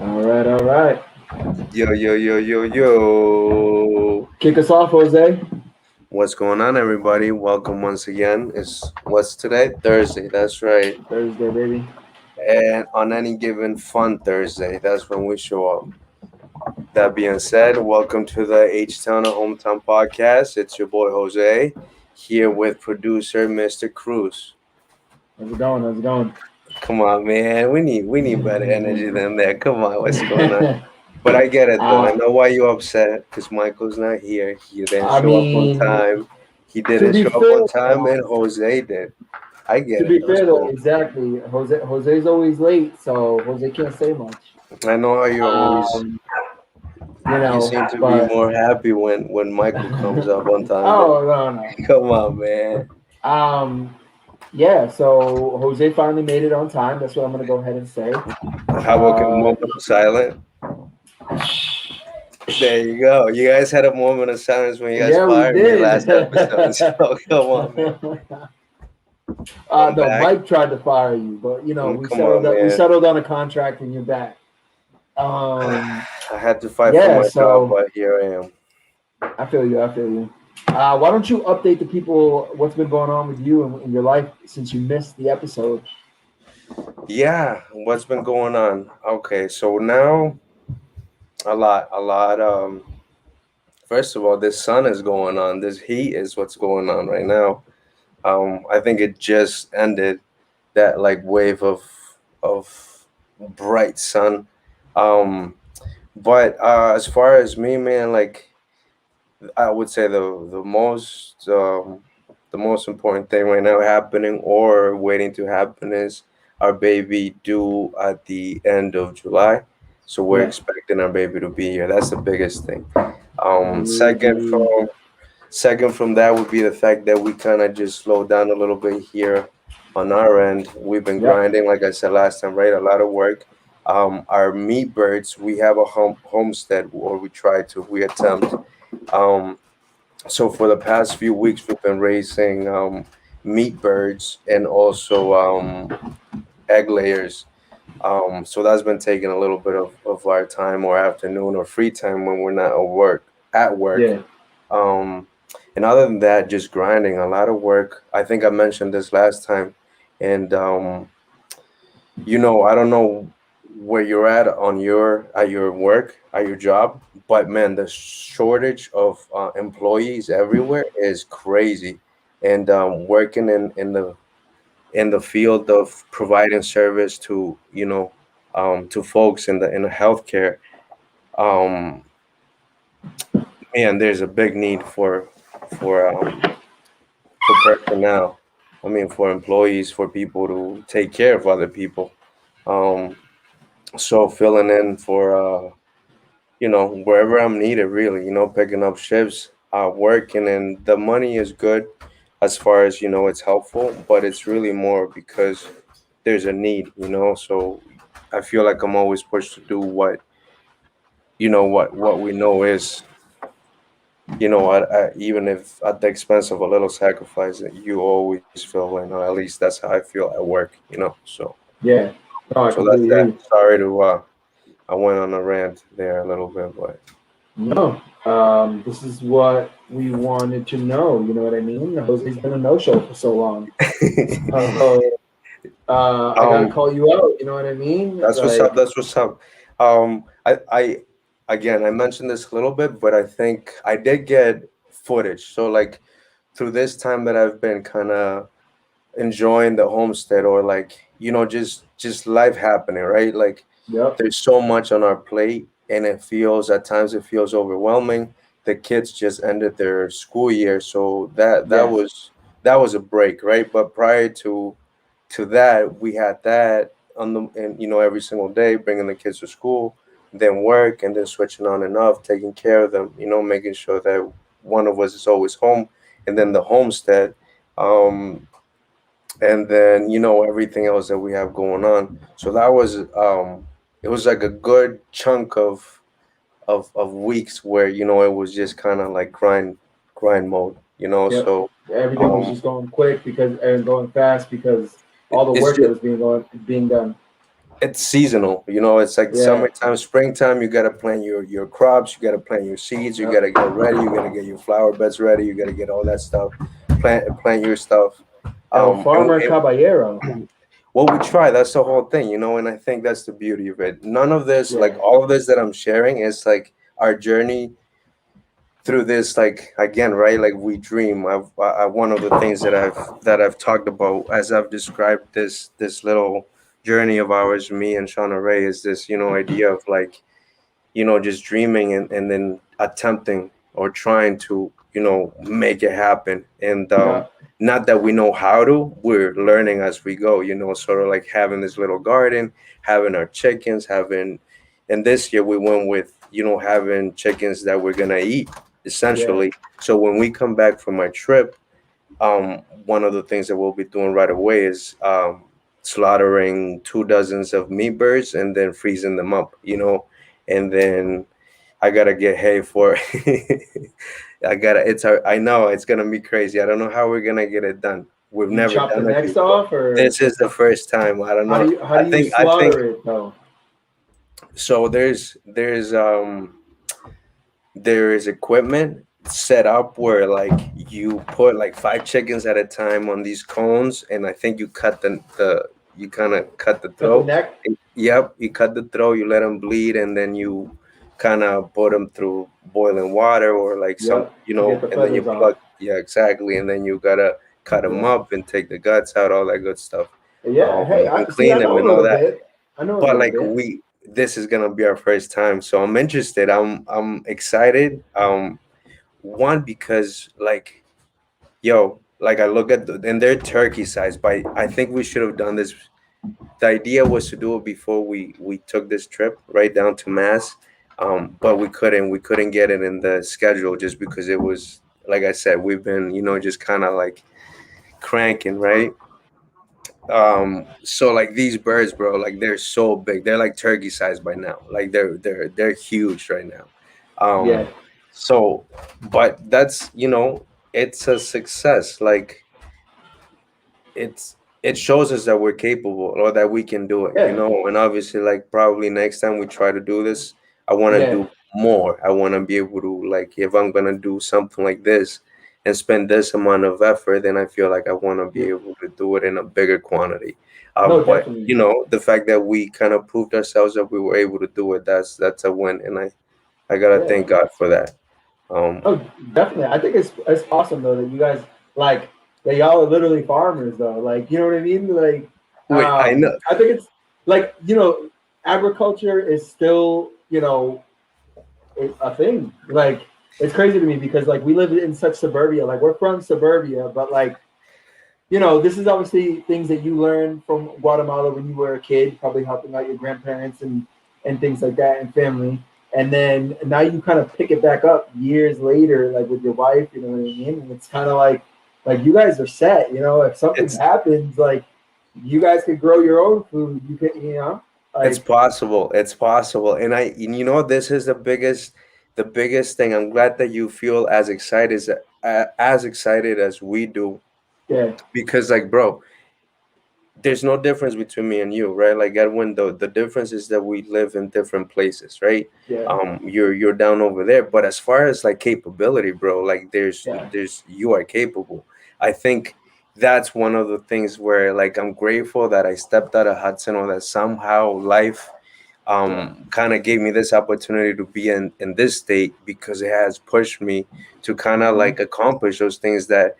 All right, all right. Yo, yo, yo, yo, yo. Kick us off, Jose. What's going on, everybody? Welcome once again. It's what's today? Thursday. That's right. Thursday, baby. And on any given fun Thursday, that's when we show up. That being said, welcome to the H Town and Hometown podcast. It's your boy Jose here with producer Mr. Cruz. How's it going? How's it going? Come on, man. We need better energy than that. Come on, what's going on? But I get it though. I uh, know why you're upset because Michael's not here. He didn't I show up on mean, time. He to didn't be show up fair, on time, though, and Jose did. I to get it be though. fair though, So exactly. Jose's always late, so Jose can't say much. I know how you're always. Um, You seem to be but more happy when Michael comes up on time. Than oh no, come on, man. no. Yeah. So Jose finally made it on time. That's what I'm gonna go ahead and say. How about a Uh, moment of silence? There you go. You guys had a moment of silence when you guys yeah, we fired me did. last episode. So come on, man. I'm No, back. Mike tried to fire you, but we Come on, settled that we man. settled on a contract and you're back. Um, I had to fight for yeah, my job, so but here I am. I feel you. I feel you. Why don't you update the people what's been going on with you in your life since you missed the episode? Yeah, what's been going on? Okay, so now a lot. First of all, this sun is going on. This heat is what's going on right now. I think it just ended that like wave of bright sun. Um, but as far as me, man, like I would say the most important thing right now happening or waiting to happen is our baby due at the end of July. So we're Yeah. expecting our baby to be here. That's the biggest thing. Second Ooh. from that would be the fact that we kind of just slowed down a little bit here on our end. We've been Yep. grinding, like I said last time, right? A lot of work. Our meat birds, we have a homestead, or we try to, we attempt. Um, so for the past few weeks, we've been raising meat birds and also egg layers. So that's been taking a little bit of our time or afternoon or free time when we're not at work. Yeah. Um, and other than that, just grinding, a lot of work. I think I mentioned this last time. And I don't know where you're at your work, at your job, but man, the shortage of employees everywhere is crazy. And working in the field of providing service to folks in the healthcare, um, man, there's a big need for personnel. I mean, for employees, for people to take care of other people. Um, so filling in for wherever I'm needed, really, picking up shifts, working, and the money is good as far as it's helpful, but it's really more because there's a need. So I feel like I'm always pushed to do what we know is even if at the expense of a little sacrifice, you always feel at least that's how I feel at work. Yeah. No, I So that's completely that. agree. Sorry to I went on a rant there a little bit, but No. This is what we wanted to know. You know what I mean? Jose's been a no-show for so long. So I gotta um call you out. You know what I mean? that's what's up. Like, That's what's up. I again I mentioned this a little bit, but I think I did get footage. So like through this time that I've been kind of enjoying the homestead, or like just life happening, right? Like yep. there's so much on our plate, and it feels overwhelming. The kids just ended their school year, so Yes. that was a break, right? But prior to that, we had that on the and every single day, bringing the kids to school, then work, and then switching on and off, taking care of them, making sure that one of us is always home, and then the homestead. Um, and then everything else that we have going on. So that was it was like a good chunk of weeks where it was just kind of like grind mode. Yep. So Everything was um just going quick because and going fast because all the it's work that just was being done. it's seasonal. You know, it's like Yeah. summertime, springtime. You gotta plant your crops. You gotta plant your seeds. You Yep. gotta get ready. You gotta get your flower beds ready. You gotta get all that stuff. Plant your stuff. El And, Farmer Caballero. well, we try. That's the whole thing, you know. And I think that's the beauty of it. None of this, Yeah. like all of this that I'm sharing, is like our journey through this, like again, right, like we dream. One of the things that I've talked about as I've described this little journey of ours, me and Shauna Ray, is this, you know, idea of like, you know, just dreaming and then attempting or trying to, you know, make it happen. And Yeah. not that we know how to, we're learning as we go, you know, sort of like having this little garden, having our chickens, and this year we went with, you know, having chickens that we're gonna eat Yeah. essentially. So when we come back from my trip, one of the things that we'll be doing right away is slaughtering 2 dozens of meat birds and then freezing them up, you know, and then I gotta get hay for I gotta. I know it's gonna be crazy. I don't know how we're gonna get it done. We've You never chop the done it necks before. off, or This is the first time. I don't how do know. you how do you I think slaughter it though? so. There is equipment set up where like you put like 5 chickens at a time on these cones, and I think you cut the you kind of cut the Cut the throat. neck. Yep, you cut the throat, you let them bleed, and then you kind of put them through boiling water or like some, Yep. you To get know, the and then you feathers off. plug. Yeah, exactly, and then you gotta cut them Yeah. up and take the guts out, all that good stuff, Yeah. Hey, and see, clean I them know a and all little that. bit. I know a But little like bit. this is gonna be our first time, so I'm interested. I'm excited. One because like like I look at and they're turkey size, but I think we should have done this. The idea was to do it before we took this trip right down to Mass, but we couldn't get it in the schedule just because it was, like I said, we've been, you know, just kind of like cranking, right? So like these birds, bro, like they're so big, they're like turkey size by now, like they're huge right now. Yeah. So but that's, you know, it's a success. Like it's it shows us that we're capable or that we can do it, you Yeah. know. And obviously, like probably next time we try to do this, I want to Yeah. do more. I want to be able to, like, if I'm gonna do something like this and spend this amount of effort, then I feel like I want to be Yeah. able to do it in a bigger quantity. No, But definitely. you know, the fact that we kind of proved ourselves that we were able to do it, that's a win, and I gotta Yeah. thank God for that. um Oh, definitely. I think it's awesome though that you guys like that y'all are literally farmers though. Like, you know what I mean? Like, wait, I know. I think it's like, agriculture is still, a thing. Like, it's crazy to me because like we live in such suburbia. Like, we're from suburbia, but like, this is obviously things that you learned from Guatemala when you were a kid, probably helping out your grandparents and things like that and family. And then now you kind of pick it back up years later, like with your wife, you know what I mean? And it's kind of like you guys are set, if something it's happens, like you guys could grow your own food. You could, It's like, possible. It's possible. And you know, this is the biggest thing. I'm glad that you feel as excited as we do, yeah, because like, bro, there's no difference between me and you, right? Like Edwin, the difference is that we live in different places, right? yeah, You're down over there, but as far as like capability, bro, like yeah, you are capable. I think that's one of the things where like I'm grateful that I stepped out of Hudson, or that somehow life yeah, kind of gave me this opportunity to be in this state, because it has pushed me to kind of hmm, like accomplish those things that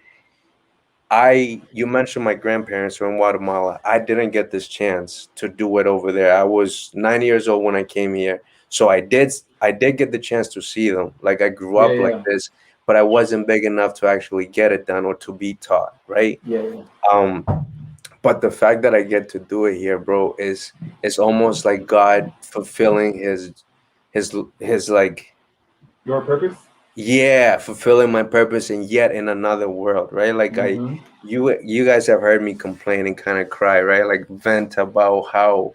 you mentioned my grandparents were in Guatemala. I didn't get this chance to do it over there. I was 9 years old when I came here. So I did get the chance to see them. Like I grew yeah, up like yeah, this, but I wasn't big enough to actually get it done or to be taught, right? yeah, yeah. Um, but the fact that I get to do it here, bro, is almost like God fulfilling his like, Your purpose? yeah, fulfilling my purpose and yet in another world, right? Like Hmm. you guys have heard me complain and kind of cry, right? Like vent about how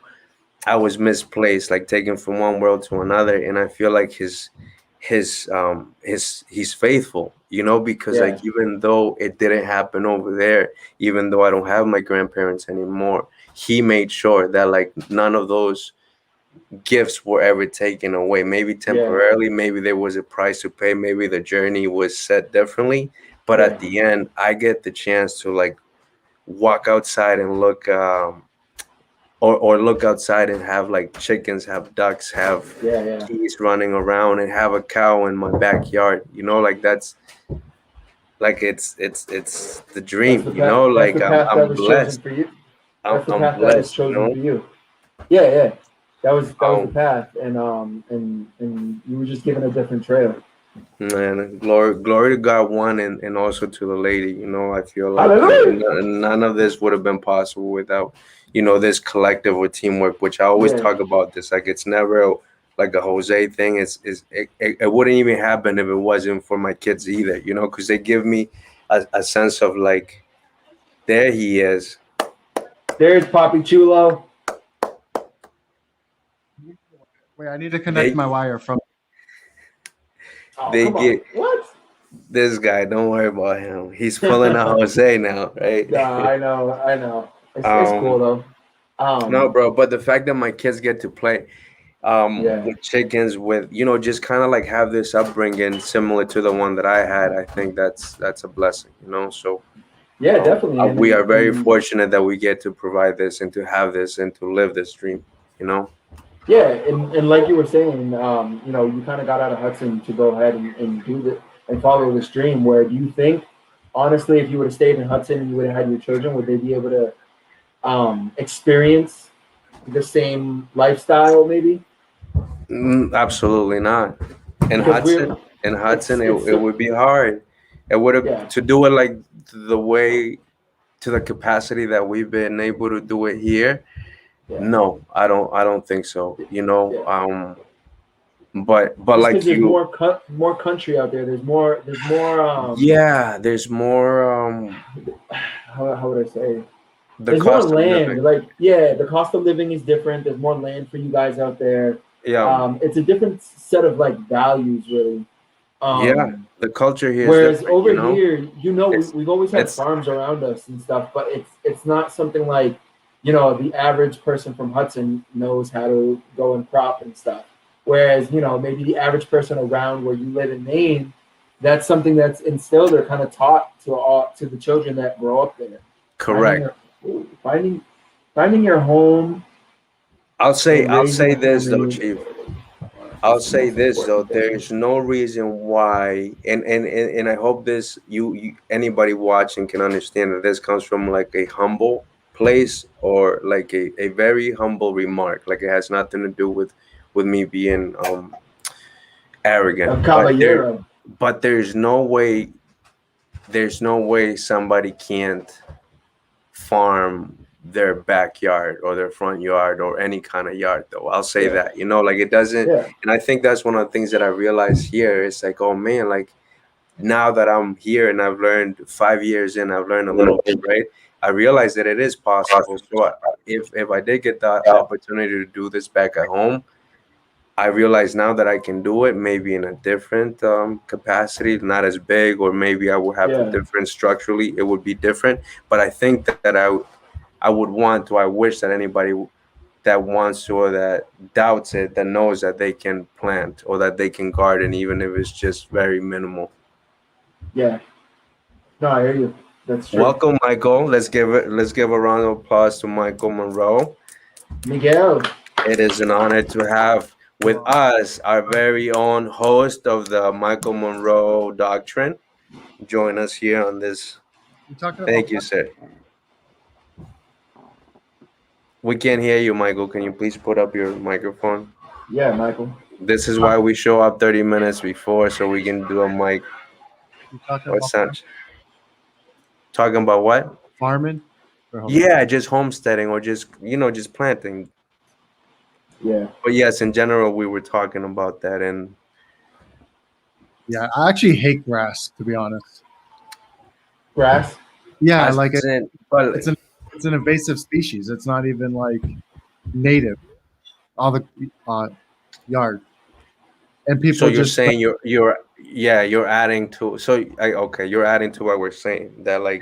I was misplaced, like taken from one world to another, and I feel like he's faithful, you know, because like Yeah, even though it didn't happen over there, even though I don't have my grandparents anymore, he made sure that like none of those gifts were ever taken away. Maybe Yeah, temporarily, maybe there was a price to pay, maybe the journey was set differently, but yeah, at the end, I get the chance to like walk outside and look, or look outside and have like chickens, have ducks, have yeah, yeah. geese running around, and have a cow in my backyard. You know, like that's like it's the That's dream. the You path. know, That's like the path that I'm was chosen blessed. for you. I'm That's the I'm path that was blessed. You chosen know. for you. Yeah, yeah. That was the Um, path, and you were just given a different trail. And glory to God, one, and also to the lady. You know, I feel like Hallelujah. none of this would have been possible without, this collective or teamwork. Which I always Yeah, talk about this. Like it's never like a Jose thing. It wouldn't even happen if it wasn't for my kids either. You know, because they give me a sense of like, there he is. there's Poppy Chulo. Wait, I need to connect They my wire from. Oh, they come on. get What? this guy. Don't worry about him. He's pulling a Jose now, right? Yeah, I know, I know. It's cool um. though. No, Um, bro, but the fact that my kids get to play yeah, with chickens, with just kind of like have this upbringing similar to the one that I had, I think that's a blessing, so yeah, definitely, we are very and fortunate that we get to provide this and to have this and to live this dream, you know. yeah, and like you were saying, you kind of got out of Hudson to go ahead and do the and follow this dream. Where do you think, honestly, if you would have stayed in Hudson and you would have had your children, would they be able to experience the same lifestyle, maybe? Absolutely not. In Because we're Hudson, it it's would be hard. It would have yeah, to do it like the way, to the capacity that we've been able to do it here. yeah, No, I don't think so. yeah. But Just because like there's you, more country out there. There's more yeah, there's more how would I say? the There's more cost of land. living. Like, yeah, the cost of living is different. There's more land for you guys out there. Yeah, It's a different set of like values, really. yeah, Um, the culture here is Whereas different. over here, It's we've always had it's farms around us and stuff, but it's not something like, the average person from Hudson knows how to go and crop and stuff. Whereas, maybe the average person around where you live in Maine, that's something that's instilled or kind of taught to the children that grow up there. Finding correct. your ooh, finding your home and I'll raising say a this though, family Chief. I'll is the say most this though. important thing. There's no reason why, and I hope this you anybody watching can understand that this comes from like a humble place, or like a very humble remark. Like it has nothing to do with me being A arrogant. caballero. But there's no way somebody can't farm their backyard or their front yard or any kind of yard, though. I'll say Yeah, that, like it doesn't. yeah, And I think that's one of the things that I realized here. It's like, oh man, like now that I'm here and I've learned 5 years in, I've learned a little bit, right? I realized that it is possible. So if I did get the opportunity to do this back at home, I realize now that I can do it, maybe in a different capacity, not as big, or maybe I would have a yeah. different structurally. It would be different. But I think that I would want to. I wish that anybody that wants to, or that doubts it, that knows that they can plant or that they can garden, even if it's just very minimal. Yeah. No, I hear you. That's true. Welcome, Michael. Let's give a round of applause to Michael Monroe. Miguel. It is an honor to have with us our very own host of the Michael Monroe Doctrine. Join us here on this. You talking about Thank you, sir. We can't hear you, Michael. Can you please put up your microphone? Yeah, Michael. This is why we show up 30 minutes before, so we can do a mic. you talking What's about that? Talking about what? farming? Or Yeah, just homesteading, or just planting. Yeah. But yes, in general, we were talking about that. And Yeah, I actually hate grass, to be honest. Grass. Yeah, as like in, but it's an it's an invasive species. It's not even like native. All the yard, and so people you're just saying you're adding to, so okay, you're adding to what we're saying, that yeah, like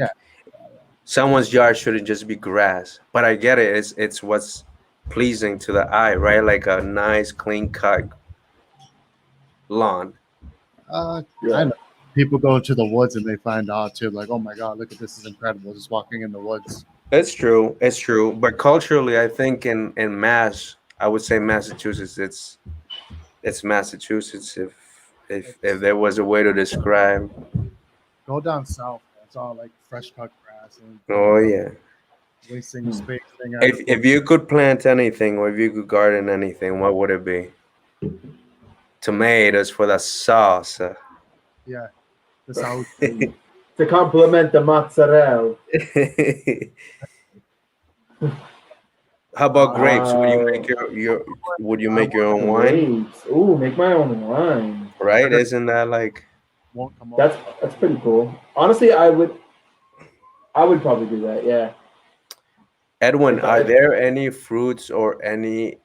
someone's yard shouldn't just be grass. But I get it. It's what's pleasing to the eye, right? Like a nice, clean cut lawn. I Yeah. know people go to the woods and they find out too, like, oh my god, look at this is incredible, just walking in the woods. It's true. It's true. But culturally, I think in Mass, I would say Massachusetts. It's Massachusetts. If there was a way to describe. Go down south, man. It's all like fresh cut grass and Oh yeah. wasting space. If you could plant anything or if you could garden anything, what would it be? Tomatoes for the sauce. Yeah, the south. To complement the mozzarella. How about grapes? Would you make your would you make your own wine? Grapes. Ooh, make my own wine. Right? Isn't that like Won't come That's pretty cool. Honestly, I would probably do that. Yeah. Edwin, are there any fruits or any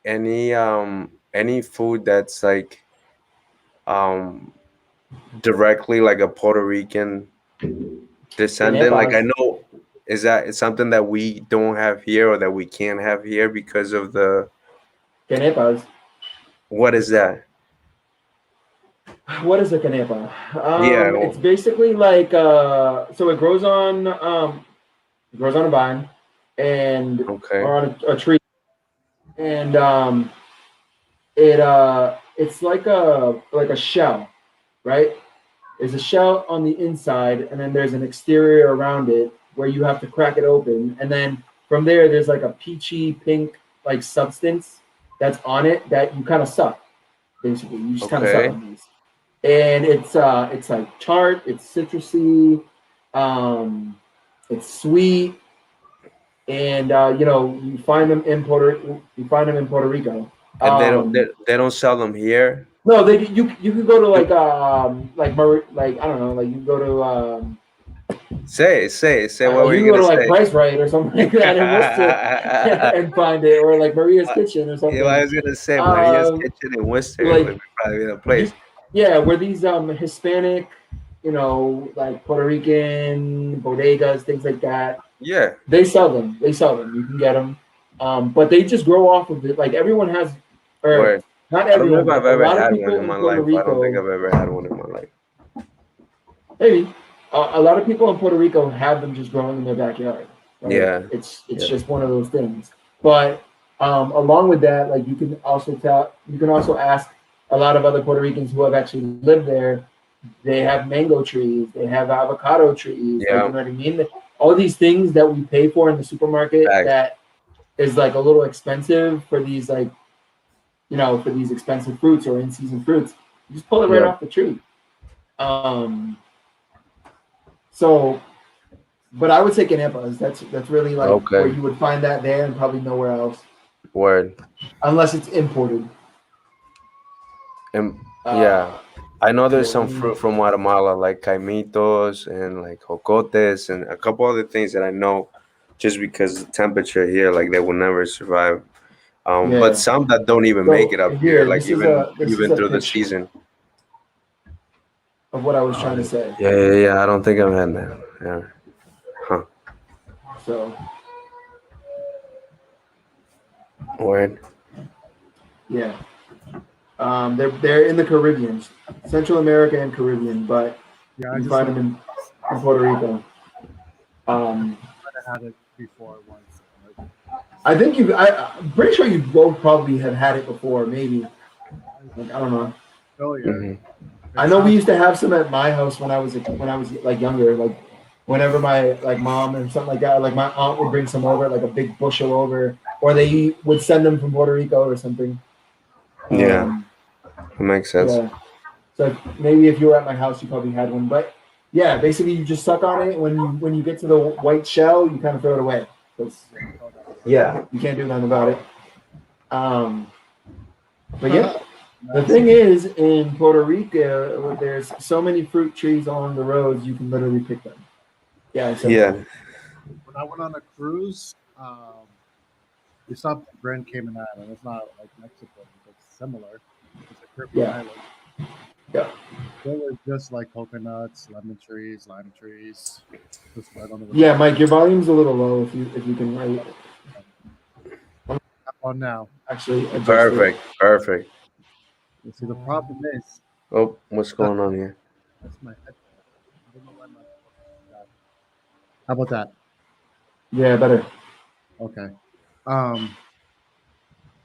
food that's like directly like a Puerto Rican descendant? Like I know, is that something that we don't have here or that we can't have here because of the Canepas. what is that? What is a canepa? Yeah. It's basically like so it grows on a vine and Okay. or on a tree, and it's like a shell, right? There's a shell on the inside, and then there's an exterior around it where you have to crack it open, and then from there there's like a peachy pink like substance that's on it that you kind of suck. Basically, you just kind of suck on these, and it's like tart, it's citrusy, it's sweet, and you find them in Puerto Rico. And they don't sell them here. No, you can go to like I don't know, like you can go to Say what were you you can go gonna to like say? Price Right or something like that in Worcester and find it, or like Maria's Kitchen or something. Yeah, I was gonna say Maria's Kitchen in Worcester would probably be the place. Yeah, where these Hispanic, like Puerto Rican bodegas, things like that. Yeah, they sell them. You can get them, but they just grow off of it. Like everyone has, or not everyone. I don't know if I've a ever lot of had people one in my Puerto life. Rico, I don't think I've ever had one in my life. Maybe a lot of people in Puerto Rico have them just growing in their backyard. Right? Yeah, it's just one of those things. But along with that, like you can also ask a lot of other Puerto Ricans who have actually lived there. They have mango trees. They have avocado trees. Yeah. Like, you know what I mean? All these things that we pay for in the supermarket that is like a little expensive for these for these expensive fruits or in-season fruits. You just pull it right off the tree. So, but I would say canepas. That's really like where you would find that there and probably nowhere else. Word. Unless it's imported. Yeah. I know there's some fruit from Guatemala like caimitos and like jocotes and a couple other things that I know just because the temperature here, like they will never survive. But some that don't even make it up here, like even through the season. Of what I was trying to say. Yeah. I don't think I've had that. Yeah. Huh. So. Word. Yeah. They're in the Caribbean, Central America and Caribbean, but you find them in Puerto Rico. I had it before once. I think I'm pretty sure you both probably have had it before, maybe. Like, I don't know. Oh yeah. Mm-hmm. I know we used to have some at my house when I was like younger, like whenever my like mom or something like that, like my aunt would bring some over, like a big bushel over, or they would send them from Puerto Rico or something. Yeah, that makes sense. Yeah. So maybe if you were at my house, you probably had one. But yeah, basically you just suck on it. When you get to the white shell, you kind of throw it away. Yeah, you can't do nothing about it. But yeah. The thing is, in Puerto Rico, there's so many fruit trees along the roads, you can literally pick them. Yeah. When I went on a cruise, we stopped at Grand Cayman Island. It's not like Mexico, but it's similar. It's a Caribbean island. Yeah. There was just like coconuts, lemon trees, lime trees. Just right on the Yeah, Mike, your volume's a little low. If you can write, on now. actually adjust Perfect. it. Perfect. You see, the problem is Oh, what's going on here? that's my headphone. I don't know why my. How about that? Yeah, better. Okay. Um.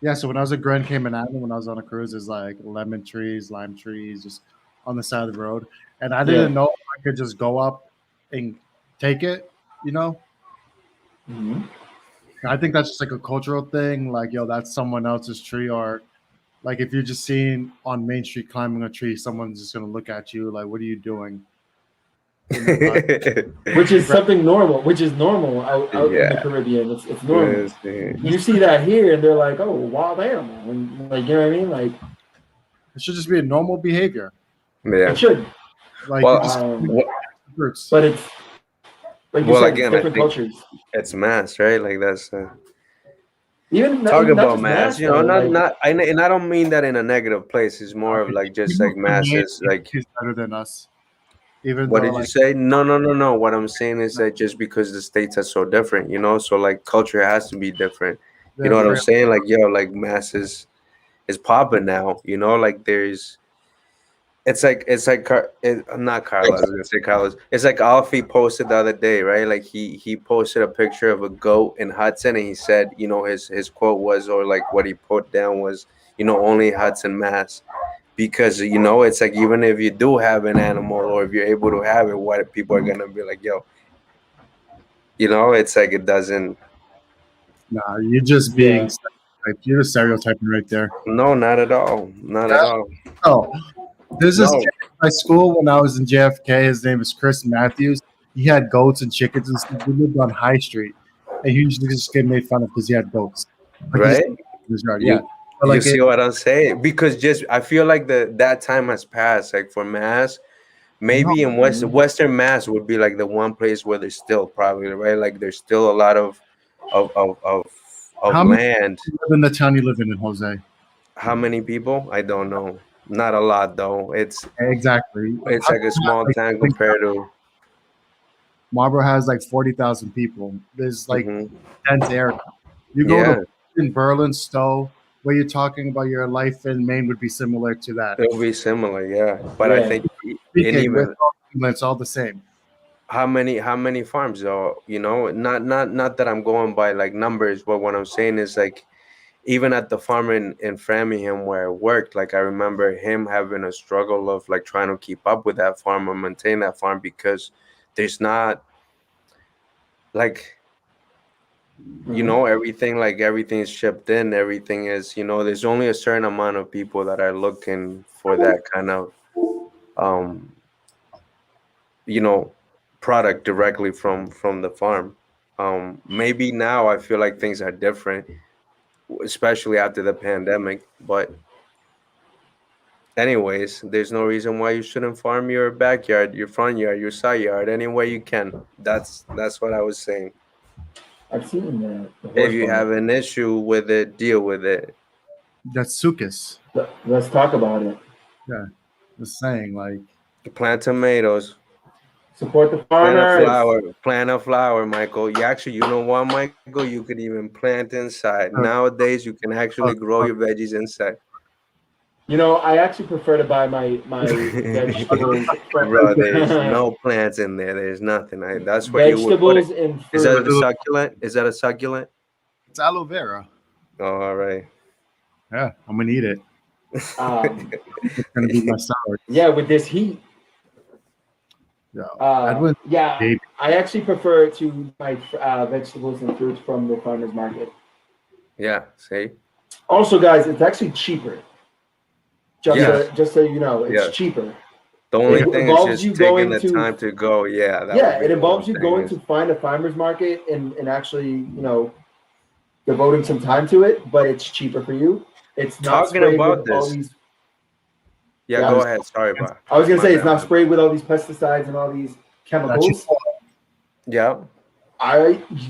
Yeah. So when I was at Grand Cayman Island, when I was on a cruise, it's like lemon trees, lime trees, just on the side of the road, and I didn't know if I could just go up and take it. You know. Mhm. I think that's just like a cultural thing. Like, yo, that's someone else's tree, or like if you're just seeing on Main Street climbing a tree, someone's just gonna look at you like, "What are you doing?" You know, Which is something normal. Which is normal out in the Yeah. Caribbean. It's normal. Let's see. You see that here, and they're like, "Oh, wild animal," and like, you know what I mean? Like, it should just be a normal behavior. Yeah. it should. Like, Well, you just fruits. But it's like you Well, said, again, it's I different think cultures. it's mass, right? Like that's Even talk not about just mass. mass, You know, though. Like, and I don't mean that in a negative place. It's more of like just like masses. Like, He's better than us, even what though did you like say? No, no, no, no. What I'm saying is that just because the states are so different, you know, so like culture has to be different. You they're know what I'm very saying? Like, yo, like masses is popping now. You know, like there's not Carlos. I was gonna say Carlos. It's like Alfie posted the other day, right? Like he posted a picture of a goat in Hudson, and he said, you know, his quote was, or like what he put down was, you know, only Hudson, Mass. Because you know, it's like even if you do have an animal, or if you're able to have it, what people are gonna be like, yo, you know, it's like it doesn't. nah. You're just being yeah, stereotyped. You're just stereotyping right there. No, not at all. Not at all. Oh, there's this No. kid in my school when I was in JFK. His name is Chris Matthews. He had goats and chickens and stuff. We lived on High Street, and he usually just get made fun of because he had goats. Like he just Right? in his yard. Yeah, You but you like see what I'm saying? Because just I feel like that time has passed. Like for Mass, no, maybe in Western Mass would be like the one place where there's still probably right. Like there's still a lot of of of, of how many land. people live in the town you live in Jose? How many people? I don't know. Not a lot though. Exactly. It's like a small town Like, compared to. Marlboro has like 40,000 people. There's like Mhm. dense area. You go Yeah, to in Berlin, Stowe, where you're talking about your life in Maine would be similar to that. it'll be similar. Yeah, but I yeah. think and Speaking with even it's all the same. how many farms though? You know, not that I'm going by like numbers, but what I'm saying is like even at the farm in Framingham where I worked, like I remember him having a struggle of like trying to keep up with that farm and maintain that farm because there's not like you Mhm. know everything is shipped in, everything is, you know, there's only a certain amount of people that are looking for that kind of um you know product directly from the farm. Maybe now I feel like things are different, especially after the pandemic, but anyways, there's no reason why you shouldn't farm your backyard, your front yard, your side yard, any way you can. That's what I was saying. I've seen the If horse you farm. have an issue with it, deal with it. That's Sukis. Let's talk about it. Yeah. The saying like Plant tomatoes, Support the plant a farmers. flower, plant a flower, Michael. You actually, you know what, Michael? You could even plant inside. uh, Nowadays, you can actually grow uh, your veggies inside. You know, I actually prefer to buy my vegetables Bro, there's from no plants in there. There's nothing. That's where you would put it. vegetables and Is that fruit. a succulent? Is that a succulent? it's aloe vera. Oh, all right. Yeah, I'm gonna eat it. Um, It's gonna be my salad. yeah, with this heat. Yeah. Edwin Yeah, baby. I actually prefer to buy vegetables and fruits from the farmers market. Yeah, see? Also, guys, it's actually cheaper. Yes. Just so you know, it's Yes. cheaper. The It only thing is involves you just taking going the to time to go. Yeah, that would yeah, be it the one involves you thing going is to find a farmers market and actually, devoting some time to it, but it's cheaper for you. It's not talking sprayed with about all this. these. Yeah, Yeah, go ahead. Sorry, bro. I was gonna My say it's bad, not my bad. sprayed with all these pesticides and all these That you chemicals. Yeah,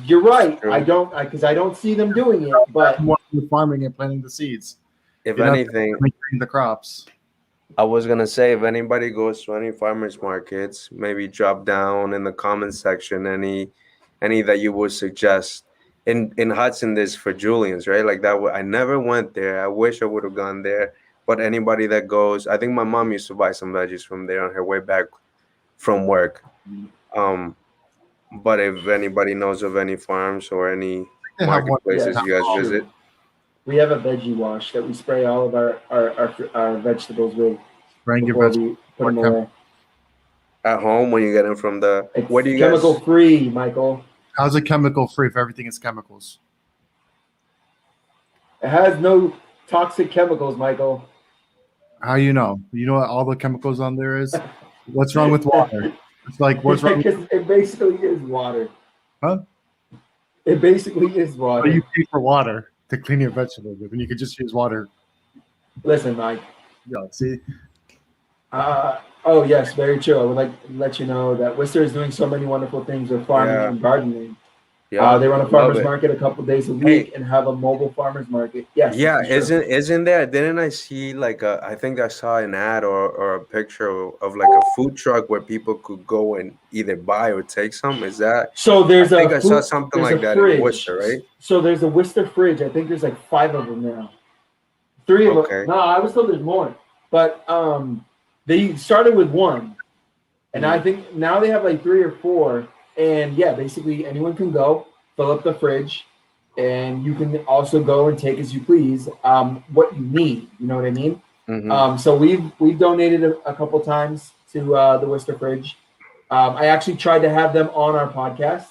You're it's right. true. Because I don't see them doing it, but more farming and planting the seeds. If You're not anything, maintaining the crops. I was gonna say, if anybody goes to any farmers markets, maybe drop down in the comment section any that you would suggest. In Hudson, there's for Julian's, right? Like that. I never went there. I wish I would have gone there. But anybody that goes, I think my mom used to buy some veggies from there on her way back from work. Um, but if anybody knows of any farms or any They have one. marketplaces Yes, you guys it's true. visit, We have a veggie wash that we spray all of our vegetables with Bring your before vegetables. we put them away. at home when you get them from the, where do It's you chemical guys? free, Michael. How's it chemical free if everything is chemicals? It has no toxic chemicals, Michael. How you know? You know what all the chemicals on there is? What's wrong with water? It's like what's wrong with Because it basically is water. huh? It basically is So water. you pay for water to clean your vegetables with, and you could just use water. Listen, Mike. Yeah, see, Oh yes, very true. I would like to let you know that Worcester is doing so many wonderful things with farming Yeah. and gardening. Yeah, They run a love farmers it. market a couple days a Hey. week and have a mobile farmers market. Yes. Yeah, this is true. isn't there? Didn't I see like I think I saw an ad or a picture of like a food truck where people could go and either buy or take some? Is that? So I think I saw something there's like a that in fridge. Worcester, right? So there's a Worcester fridge. I think there's like 5 of them now. 3 of them. Okay. No, I was told there's more. But they started with 1. And I think now they have like 3 or 4. And yeah, basically anyone can go, fill up the fridge, and you can also go and take as you please what you need. You know what I mean? Mhm. So we've donated a couple times to the Worcester Fridge. I actually tried to have them on our podcast.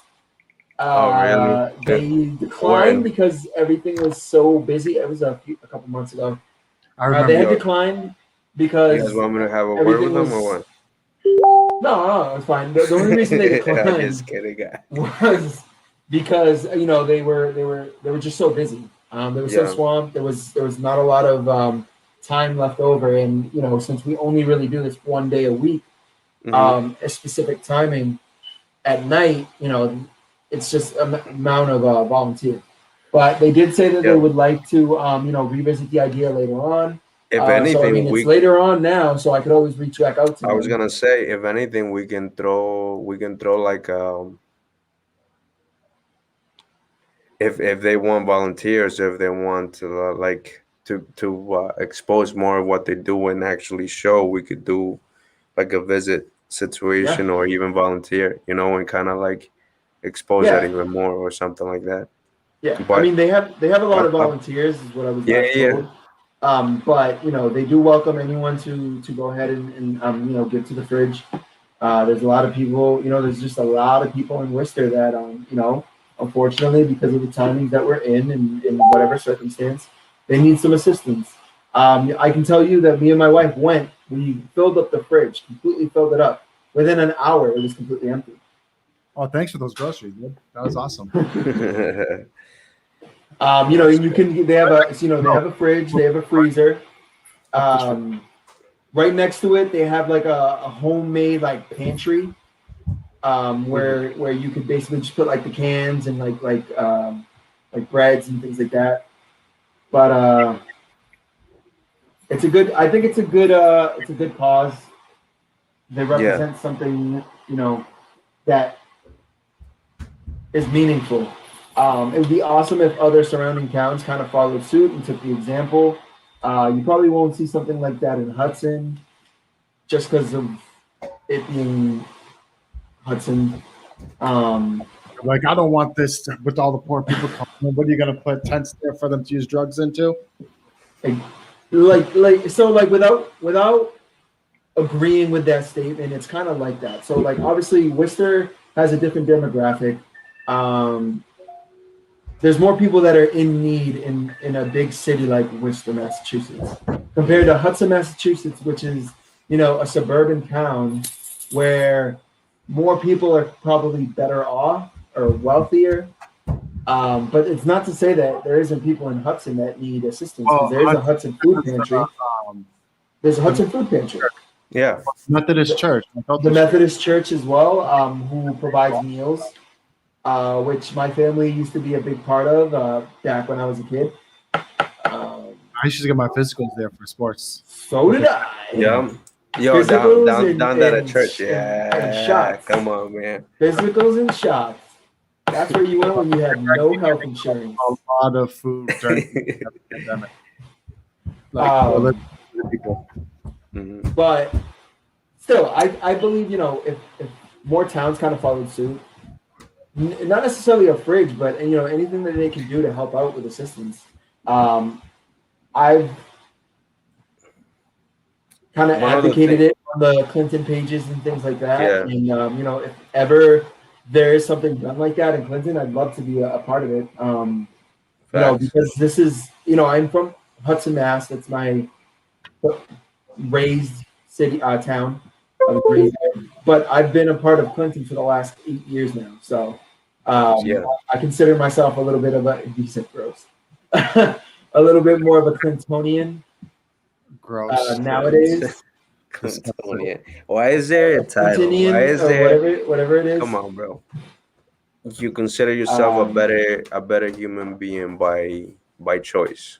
Oh, really? They declined because everything was so busy. It was a couple months ago. I remember. They had declined because You guys want me to have a word everything with them or was- what? no, it's fine. The only reason they I'm declined just kidding. was because they were just so busy. They were so Yeah. swamped. There was not a lot of time left over, and since we only really do this 1 day a week, Mhm. a specific timing at night, it's just amount of volunteer. But they did say that Yeah. they would like to revisit the idea later on. If So I anything, mean, it's later on now, so I could always reach back out to I was them. gonna say, if anything, we can throw like if they want volunteers, if they want to like to expose more of what they do and actually show, we could do like a visit situation or even volunteer, and kind of like expose that Yeah. even more or something like that. Yeah, I But mean they have a lot of Uh, uh, volunteers, is what I was yeah, last yeah. told. But they do welcome anyone to go ahead and give to the fridge. There's a lot of people, there's just a lot of people in Worcester that unfortunately because of the timings that we're in whatever circumstance, they need some assistance. I can tell you that me and my wife we filled up the fridge, completely filled it up. Within an hour, it was completely empty. Oh, thanks for those groceries, dude. That was awesome. You can. They have a fridge. They have a freezer. Right next to it, they have like a homemade like pantry, where you could basically just put like the cans and like breads and things like that. But it's a good. I think it's a good cause. They represent something that is meaningful. It would be awesome if other surrounding towns kind of followed suit and took the example. You probably won't see something like that in Hudson, just because of it being Hudson. Like, I don't want this with all the poor people coming. What are you gonna put tents there for them to use drugs into? Without agreeing with that statement, it's kind of like that. So like obviously Worcester has a different demographic. There's more people that are in need in a big city like Worcester, Massachusetts, compared to Hudson, Massachusetts, which is a suburban town where more people are probably better off or wealthier. But it's not to say that there isn't people in Hudson that need assistance. Because there's a Hudson food pantry. There's a Hudson food pantry. Yeah. Methodist Church. The Methodist Church as well, who provides meals, which my family used to be a big part of back when I was a kid. I used to get my physicals there for sports. So did I. Yeah. Yo, Physicals down that at church. and Yeah. shots. Come on, man. Physicals and shots. That's where you went when you had no health insurance. A lot of food during the pandemic. Like for people. Mhm. But still, I believe, if more towns kind of followed suit, not necessarily a fridge, but anything that they can do to help out with assistance. I've kind of advocated it on the Clinton pages and things like that. Yeah. And if ever there is something done like that in Clinton, I'd love to be a part of it. Because this is, I'm from Hudson, Mass. That's my raised city town. I was raised there. But I've been a part of Clinton for the last 8 years now. So I consider myself a little bit of a decent gross. A little bit more of a Clintonian. Gross. Nowadays. Clintonian. Why is there a title? Clintonian, Why is there whatever it is? Come on, bro. You consider yourself a better human being by choice.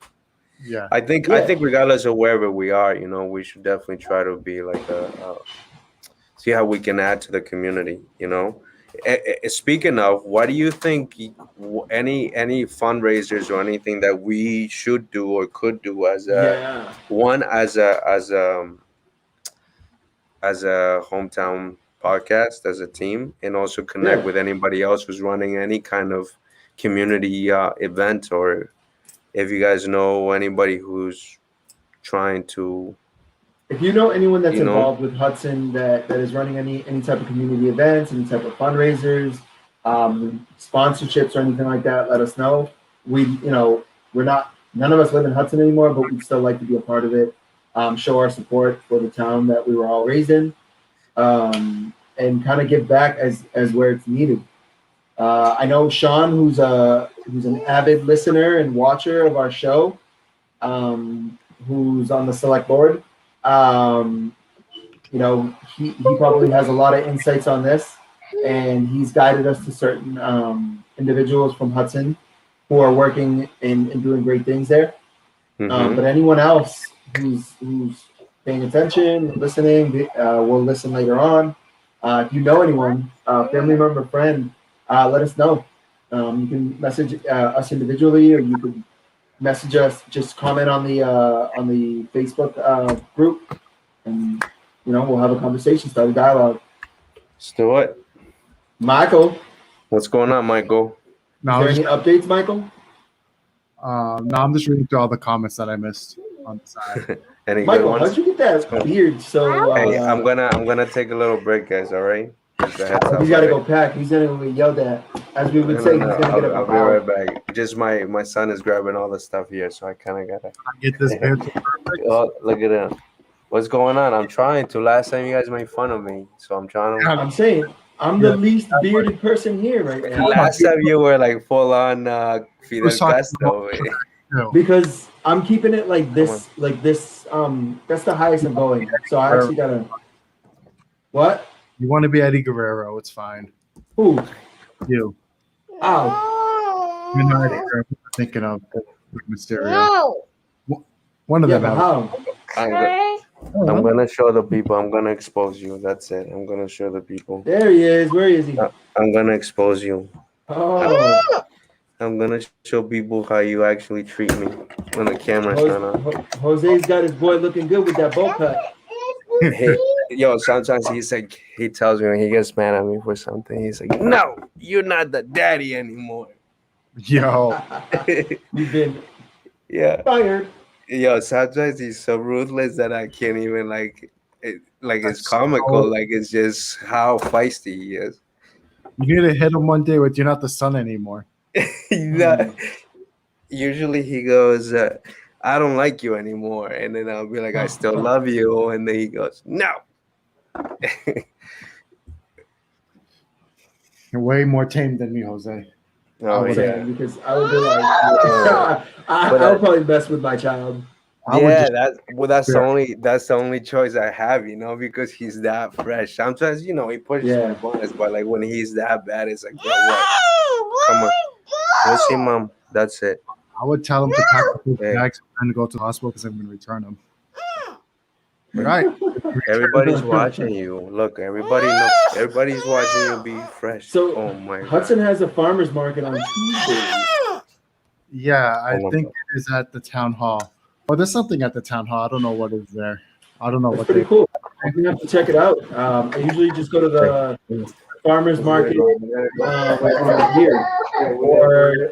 Yeah. I think regardless of wherever we are, we should definitely try to be like see how we can add to the community, Speaking of, what do you think any fundraisers or anything that we should do or could do as a hometown podcast, as a team, and also connect with anybody else who's running any kind of community event, or if you guys know anybody who's trying to, if you know anyone that's involved with Hudson that is running any type of community events, any type of fundraisers, sponsorships or anything like that, let us know. None of us live in Hudson anymore, but we'd still like to be a part of it. Show our support for the town that we were all raised in, and kind of give back as where it's needed. I know Sean, who's an avid listener and watcher of our show, who's on the select board. He probably has a lot of insights on this, and he's guided us to certain individuals from Hudson who are working and doing great things there. Mm-hmm. But anyone else who's paying attention, listening, will listen later on. If you know anyone, family member, friend, let us know. You can message us individually, or you can message us. Just comment on the Facebook group, and we'll have a conversation, start a dialogue. Let's do it. Michael, what's going on, Michael? Is there any updates, Michael? No, I'm just reading through all the comments that I missed on the side. Any Michael, good ones? how'd you get that beard? So hey, I'm gonna take a little break, guys. All right. He's got to go pack. He's gonna be yelled at. As we would say, he's gonna get a I'll be right back. Just my son is grabbing all the stuff here, so I kind of gotta get this beard perfect. Oh, look at him. What's going on? I'm trying to. Last time you guys made fun of me, so I'm trying to. I'm saying I'm the least bearded person here right now. Last time you were like full on Fidel Castro. Because I'm keeping it like this. That's the highest I'm going. So I actually gotta. What? You want to be Eddie Guerrero? It's fine. Who? You. Oh. You're not Eddie Guerrero. I'm thinking of Mysterio. No. One of them. How? I'm gonna show the people. I'm gonna expose you. That's it. I'm gonna show the people. There he is. Where is he? I'm gonna expose you. Oh. I'm gonna show people how you actually treat me when the camera's not on. Jose's got his boy looking good with that bowl cut. Hey, yo, sometimes he tells me when he gets mad at me for something, he's like, "No, you're not the daddy anymore." Yo, you've been fired. Yo, sometimes he's so ruthless that I can't even it's comical. Like, it's just how feisty he is. You need to hit him one day with "You're not the son anymore." Usually he goes, "I don't like you anymore," and then I'll be like, "I still love you," and then he goes, "No." You're way more tame than me, Jose. Oh, yeah. Because I would be like, I would probably mess with my child. Yeah, that's the only choice I have, because he's that fresh. Sometimes, he pushes my buttons, but like when he's that bad, it's like, what? Come on, let's see, mom. That's it. I would tell them to pack up his Hey. bags and go to the hospital because I'm going to return them. But all right. Everybody's watching you. Look, everybody's watching you be fresh. So Oh my Hudson God. has a farmer's market on Tuesday. Yeah, I Hold on, think bro. it is at the town hall. Well, there's something at the town hall. I don't know what is there. I don't know That's what pretty they. cool. I'm gonna have to check it out. I usually just go to the farmer's market here, or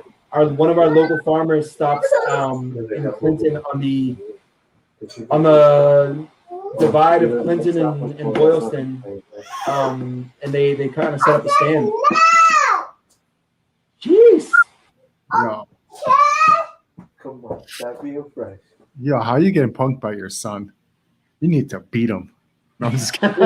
one of our local farmers stops in Clinton on the divide of Clinton and Boylston, and they kind of set up a stand. Jeez. Yo, Come on, stop being fresh. yo, how are you getting punked by your son? You need to beat him. No, I'm just kidding.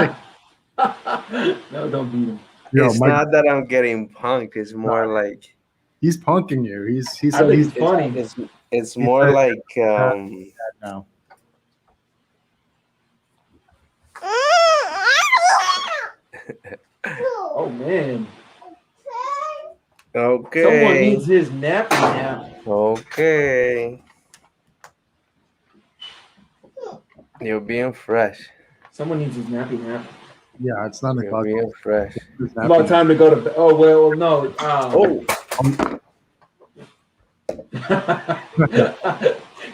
No, don't beat him. Yo, It's not that I'm getting punked. It's more like he's punking you. He I said think he's it's funny. it's more like now. Oh man. okay. Someone needs his nappy nap. Okay. You're being fresh. Someone needs his nappy nap. Yeah, it's not You're o'clock. being fresh. It's about time to go to bed. Oh well, no.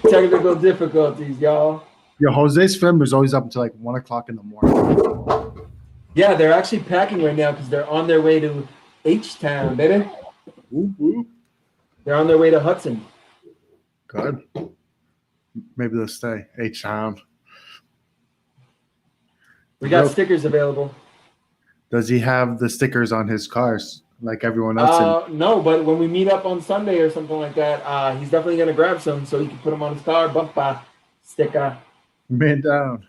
Technical difficulties, y'all. Yo, Jose's family is always up until like 1 o'clock in the morning. Yeah, they're actually packing right now because they're on their way to H-Town, baby. Whoop, whoop. They're on their way to Hudson. Good. Maybe they'll stay. H-Town. We got Nope. stickers available. Does he have the stickers on his cars like everyone else? No, but when we meet up on Sunday or something like that, he's definitely gonna grab some so he can put them on his car. Bumper sticker. Man down.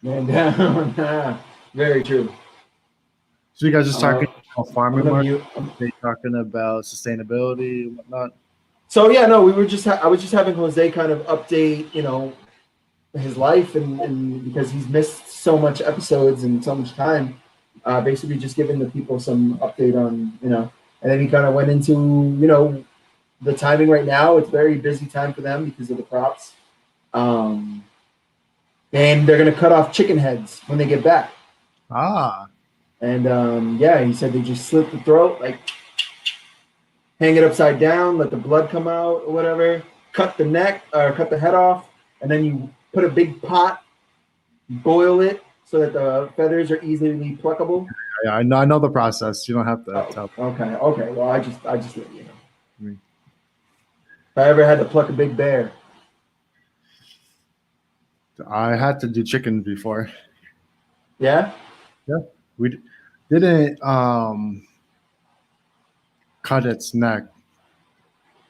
Man down. Very true. So you guys just talking about farming I'm gonna market? mute. They talking about sustainability and whatnot? So yeah, no, we were just I was just having Jose kind of update, his life and because he's missed so much episodes and so much time, basically just giving the people some update on, and then he kind of went into, the timing right now. It's very busy time for them because of the crops. And they're going to cut off chicken heads when they get back. Ah, And he said they just slit the throat, like hang it upside down, let the blood come out or whatever, cut the neck or cut the head off, and then you put a big pot, boil it so that the feathers are easily pluckable. yeah, I know the process. You don't have to tell. Okay. Well, I just let you know. Mm. If I ever had to pluck a big bear. I had to do chicken before. Yeah? We didn't cut its neck.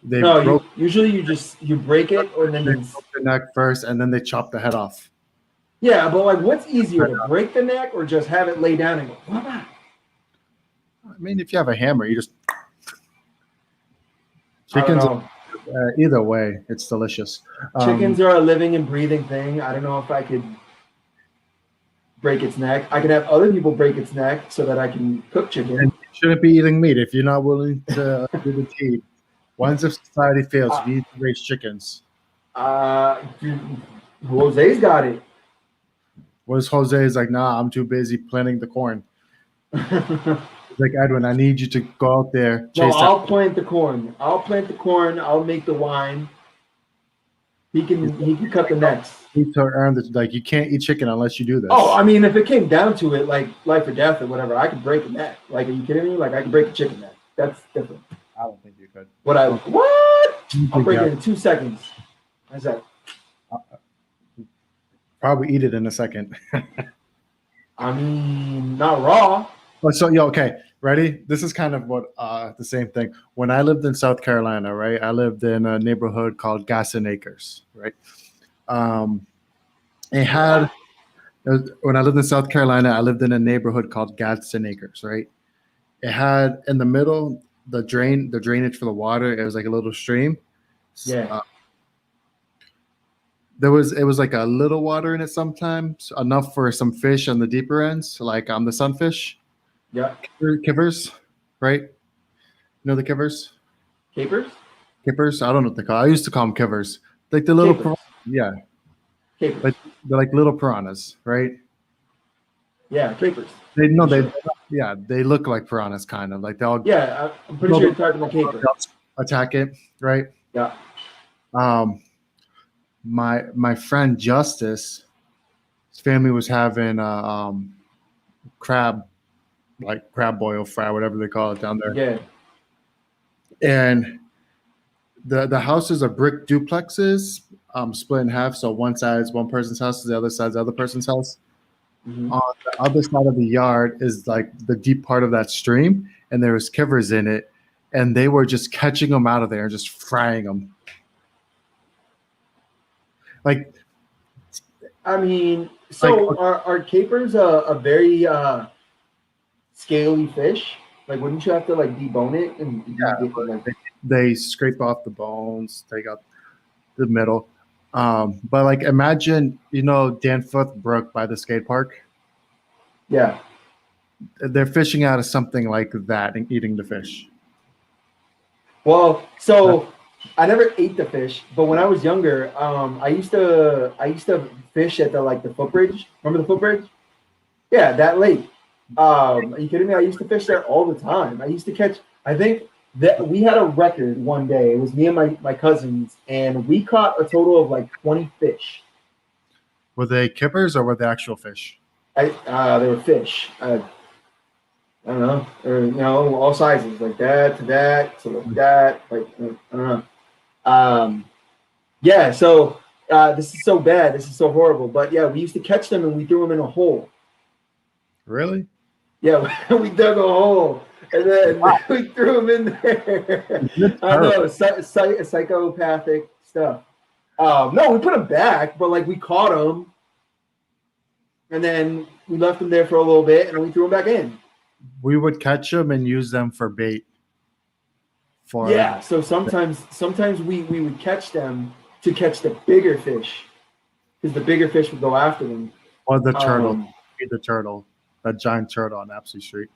They broke Usually you break it or then the neck first, and then they chop the head off. yeah, but like what's easier to break the neck or just have it lay down and go, "Wah-wah"? I mean, if you have a hammer, you just I don't chickens. know. Either way, it's delicious. Chickens are a living and breathing thing. I don't know if I could break its neck. I can have other people break its neck so that I can cook chicken. And you shouldn't be eating meat if you're not willing to do the deed. Once if society fails, you need to raise chickens. Jose's got it. Whereas Jose is like, nah, I'm too busy planting the corn. He's like, Edwin, I need you to go out there. No, Chase I'll plant the corn. I'll make the wine. He can cut the necks. to earn this. Like, you can't eat chicken unless you do this. Oh, I mean, if it came down to it, like life or death or whatever, I could break a neck. Like, are you kidding me? Like, I could break a chicken neck. That's different. I don't think you could. What? I'll break it in 2 seconds. How's that? Probably eat it in a second. I mean, not raw. But so, okay, ready? This is kind of what the same thing. When I lived in South Carolina, right? I lived in a neighborhood called Gasson Acres, right? When I lived in South Carolina, I lived in a neighborhood called Gadsden Acres, right? It had in the middle the drainage for the water. It was like a little stream. Yeah. It was like a little water in it sometimes, enough for some fish on the deeper ends, like the sunfish. Yeah. Kivers, right? You know the kivers? Capers? Kippers. I don't know what they call. I used to call them kivers. Like the little, Capers. yeah, Capers. like they're like little piranhas, right? Yeah, capers. They no, For they sure. yeah, they look like piranhas, kind of like they'll Yeah, I'm pretty sure you're talking the caper. attack it, right? Yeah. Um, my friend Justice, his family was having crab, like crab boil fry, whatever they call it down there, Yeah. and the houses are brick duplexes, split in half. So one side's one person's house, the other side's the other person's house. Mhm. On the other side of the yard is like the deep part of that stream, and there was kivers in it, and they were just catching them out of there and just frying them. Like, I mean, so are capers a very scaly fish? Like, wouldn't you have to like debone it and get like? they scrape off the bones, take out the middle. But like, imagine, Danforth Brook by the skate park. Yeah. They're fishing out of something like that and eating the fish. Well, so I never ate the fish, but when I was younger, I used to fish at the footbridge. Remember the footbridge? Yeah, that lake. Are you kidding me? I used to fish there all the time. I used to catch. I think that we had a record one day. It was me and my cousins, and we caught a total of like 20 fish. Were they kippers or were they actual fish? They were fish. I don't know, or all sizes, like that to that to like that, like I don't know. Yeah. So this is so bad. This is so horrible. But yeah, we used to catch them and we threw them in a hole. Really? Yeah, we dug a hole and then we threw them in there. I know, psychopathic stuff. No, we put them back, but like we caught them, and then we left them there for a little bit, and then we threw them back in. We would catch them and use them for bait. So sometimes we would catch them to catch the bigger fish, because the bigger fish would go after them. Or the turtle, the turtle, that giant turtle on Apsley Street.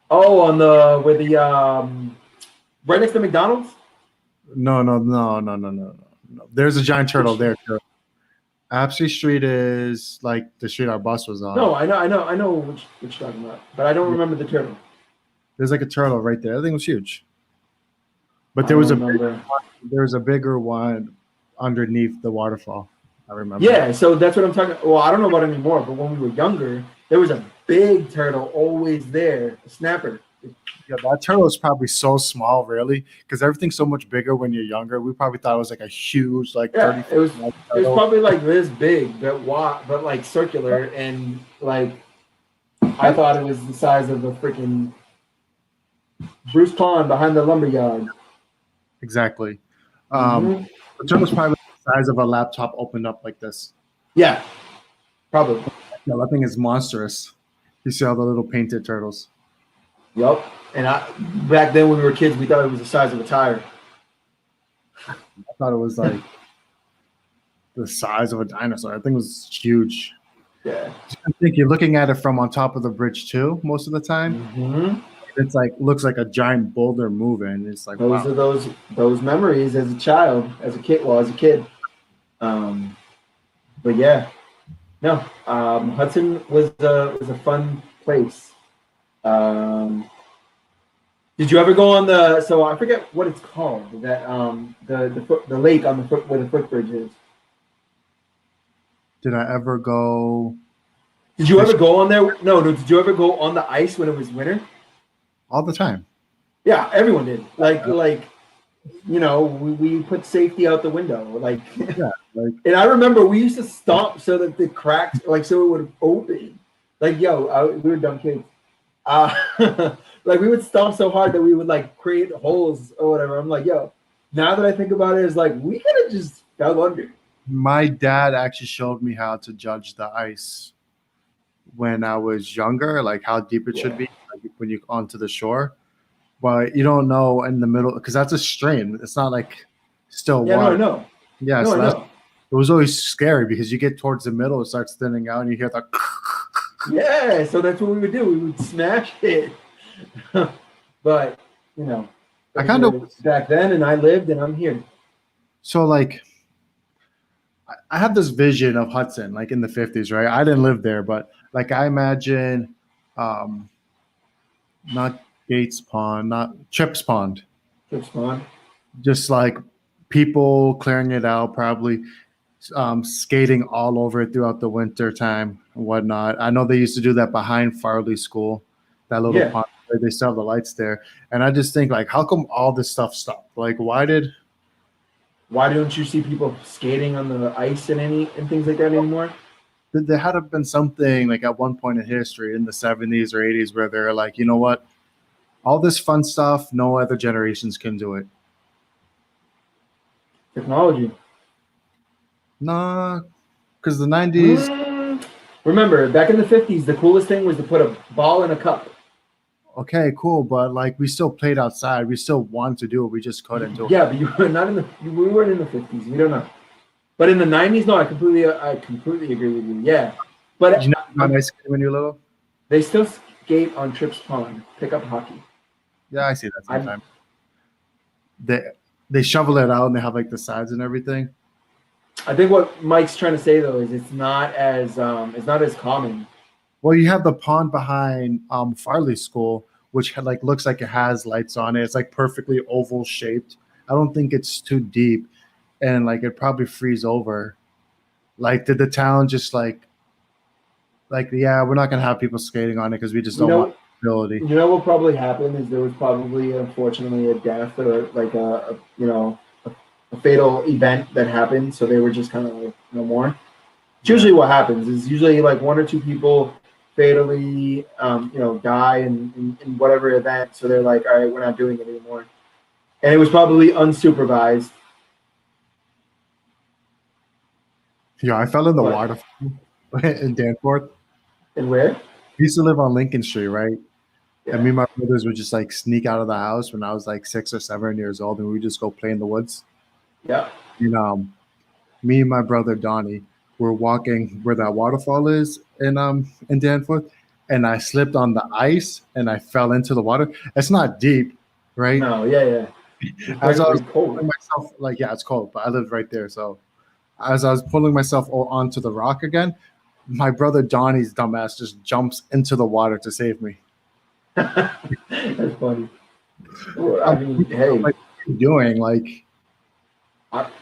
Oh, on right next to McDonald's. No. There's a giant turtle there too. Apsley Street is like the street our bus was on. No, I know which you're talking about, but I don't remember the turtle. There's like a turtle right there. I think it was huge. But there was a bigger one underneath the waterfall. I remember. Yeah, so that's what I'm talking. Well, I don't know about it anymore, but when we were younger, there was a big turtle always there, a snapper. Yeah, that turtle is probably so small, really, because everything's so much bigger when you're younger. We probably thought it was like a huge, like 30. It was probably like this big, but like circular, and like I thought it was the size of a freaking Bruce Pond behind the lumberyard. Exactly. The turtle's probably the size of a laptop opened up like this. Yeah, probably. Yeah, that thing is monstrous. You see all the little painted turtles. Yup. And back then when we were kids, we thought it was the size of a tire. I thought it was like the size of a dinosaur. I think it was huge. Yeah. I think you're looking at it from on top of the bridge too, most of the time. Mm-hmm. It's like looks like a giant boulder moving. It's like those are those memories as a child, as a kid. But yeah, no. Hudson was a fun place. Did you ever go on the? So I forget what it's called. That the lake on the foot where the footbridge is. Did I ever go? Did you ever go on there? No. Did you ever go on the ice when it was winter? All the time. Yeah, everyone did. We put safety out the window. And I remember we used to stomp so that the cracks, so it would open. We were dumb kids. We would stomp so hard that we would create holes or whatever. I'm like, yo, now that I think about it, it's like we could have just fell under. My dad actually showed me how to judge the ice when I was younger, like how deep it should be when you onto the shore. But you don't know in the middle because that's a stream. It's not like still water. No, I know. Yeah, no, so I know. It was always scary because you get towards the middle, it starts thinning out, and you hear that. Yeah, so that's what we would do. We would smash it. But I kind of back then, and I lived, and I'm here. so like I have this vision of Hudson, like in the 50s, right? I didn't live there, but like I imagine, um, not Gates Pond, not Chips Pond, It's fun. just like people clearing it out, probably skating all over it throughout the winter time and whatnot. I know they used to do that behind Farley School, that little Yeah. pond where they still have the lights there. And I just think like, how come all this stuff stopped? Like, Why don't you see people skating on the ice and things like that anymore? there had to have been something like at one point in history in the 70s or 80s where they're like, you know what? All this fun stuff, no other generations can do it. Technology. Nah, because the 90s, Remember, back in the 50s, the coolest thing was to put a ball in a cup. okay, cool, but like we still played outside. We still wanted to do it. We just couldn't do it. Yeah, but you were not in the. We weren't in the 50s. We don't know. But in the 90s, no, I completely agree with you. Yeah, but Did you know how nice when you were little? they still skate on Trips Pond, pick up hockey. Yeah, I see that sometimes. They shovel it out and they have like the sides and everything. I think what Mike's trying to say though is it's not as common. Well, you have the pond behind Farley School, which looks like it has lights on it. It's like perfectly oval shaped. I don't think it's too deep, and like it probably freeze over. Like, did the town just like yeah, we're not gonna have people skating on it because we just don't want ability. You know what probably happened is there was probably unfortunately a death or like a fatal event that happened, so they were just kind of like no more. It's usually what happens is usually like one or two people fatally die in whatever event, so they're like, all right, we're not doing it anymore, and it was probably unsupervised. Yeah, I fell in the water in Danforth. And where? We used to live on Lincoln Street, right? Yeah. And me and my brothers would just like sneak out of the house when I was like 6 or 7 years old, and we would just go play in the woods. Yeah. And me and my brother Donnie were walking where that waterfall is in Danforth, and I slipped on the ice and I fell into the water. It's not deep, right? No, yeah. As I was cold. pulling myself, like yeah, it's cold, but I lived right there. So as I was pulling myself onto the rock again, my brother Donnie's dumbass just jumps into the water to save me. That's funny. I mean, hey, what are you doing? Like,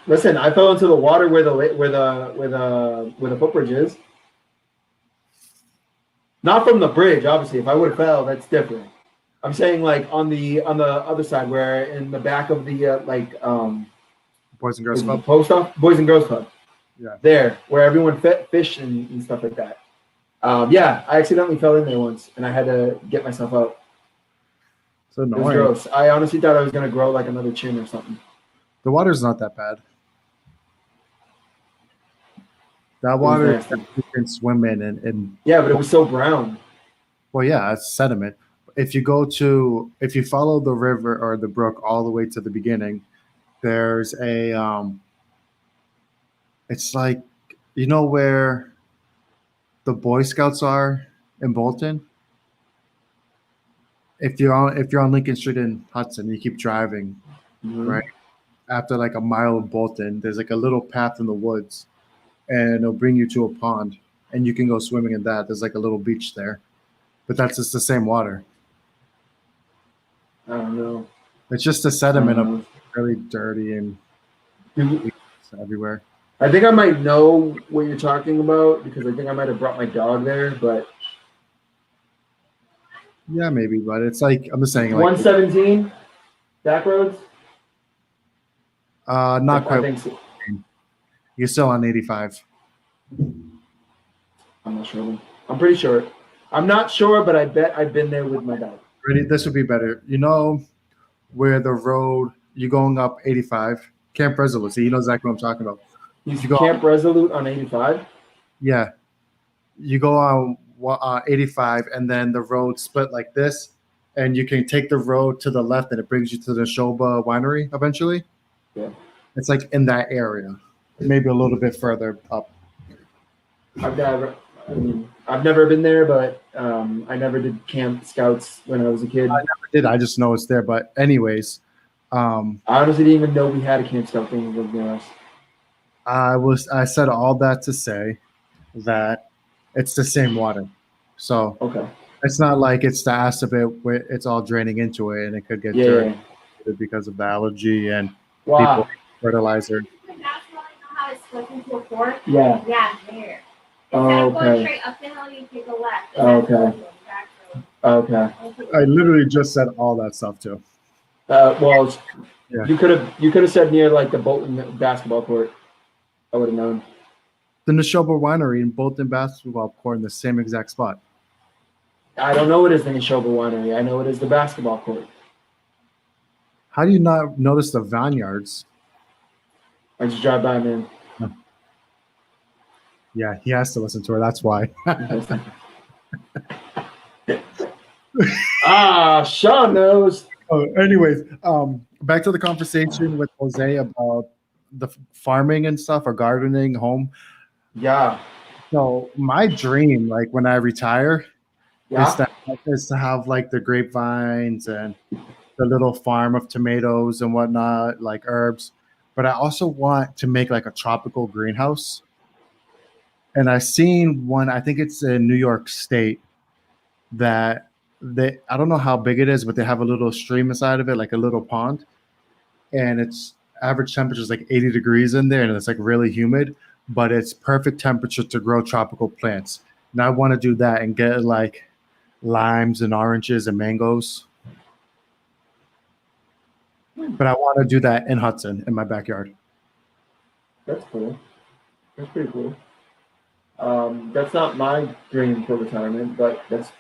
listen, I fell into the water where the footbridge is. Not from the bridge, obviously. If I would have fell, that's different. I'm saying like on the other side, where in the back of the Boys and Girls Club, Boys and Girls Club. Yeah, there where everyone fish and stuff like that. Yeah, I accidentally fell in there once, and I had to get myself out. So annoying. It was gross. I honestly thought I was gonna grow like another chin or something. The water's not that bad. That water you can swim in and yeah, but it was so brown. Well, yeah, it's sediment. If you follow the river or the brook all the way to the beginning, there's a it's like, you know where the Boy Scouts are in Bolton? If you're on Lincoln Street in Hudson, you keep driving, right? After like a mile of Bolton, there's like a little path in the woods, and it'll bring you to a pond, and you can go swimming in that. There's like a little beach there, but that's just the same water. I don't know. It's just the sediment of really dirty and everywhere. I think I might know what you're talking about because I think I might have brought my dog there, but yeah, maybe. But it's like I'm just saying, like 117 back roads. Not quite. I think so. You're still on 85. I'm not sure. I'm pretty sure. I'm not sure, but I bet I've been there with my dog. Ready? This would be better. You know where the road you're going up 85, Camp Resolute. So you know exactly what I'm talking about. You go Camp Resolute on 85? Yeah. You go on 85, and then the road split like this, and you can take the road to the left, and it brings you to the Shoba Winery eventually. Yeah. It's like in that area, maybe a little bit further up. I've never been there, but I never did Camp Scouts when I was a kid. I never did. I just know it's there. But anyways, I I honestly didn't even know we had a Camp Scout thing, to be honest. I said all that to say that it's the same water. So Okay. it's not like it's the acid bit where it's all draining into it and it could get Yeah. dirty because of the allergy and people Wow. fertilizer. The basketball, you know how it splits into a four? Yeah. Yeah, there. Oh, Instead of going okay. straight up the hill, you take a left. Oh, And okay. that's the back road. Okay. I literally just said all that stuff too. Well, Yeah. you could have said near like the Bolton basketball court. I would have known. The Neshoba Winery and Bolton basketball court in the same exact spot. I don't know it is the Neshoba Winery. I know it is the basketball court. How do you not notice the vineyards? I just drive by, man. Yeah, he has to listen to her. That's why. Sean knows. Oh, anyways, back to the conversation with Jose about the farming and stuff or gardening home. Yeah. So my dream, like when I retire, Yeah. is to have like the grapevines and the little farm of tomatoes and whatnot, like herbs. But I also want to make like a tropical greenhouse. And I seen one, I think it's in New York State, that I don't know how big it is, but they have a little stream inside of it, like a little pond. And its average temperature is like 80 degrees in there, and it's like really humid, but it's perfect temperature to grow tropical plants. And I want to do that and get like limes and oranges and mangoes. But I want to do that in Hudson in my backyard. That's cool. That's pretty cool. That's not my dream for retirement, but that's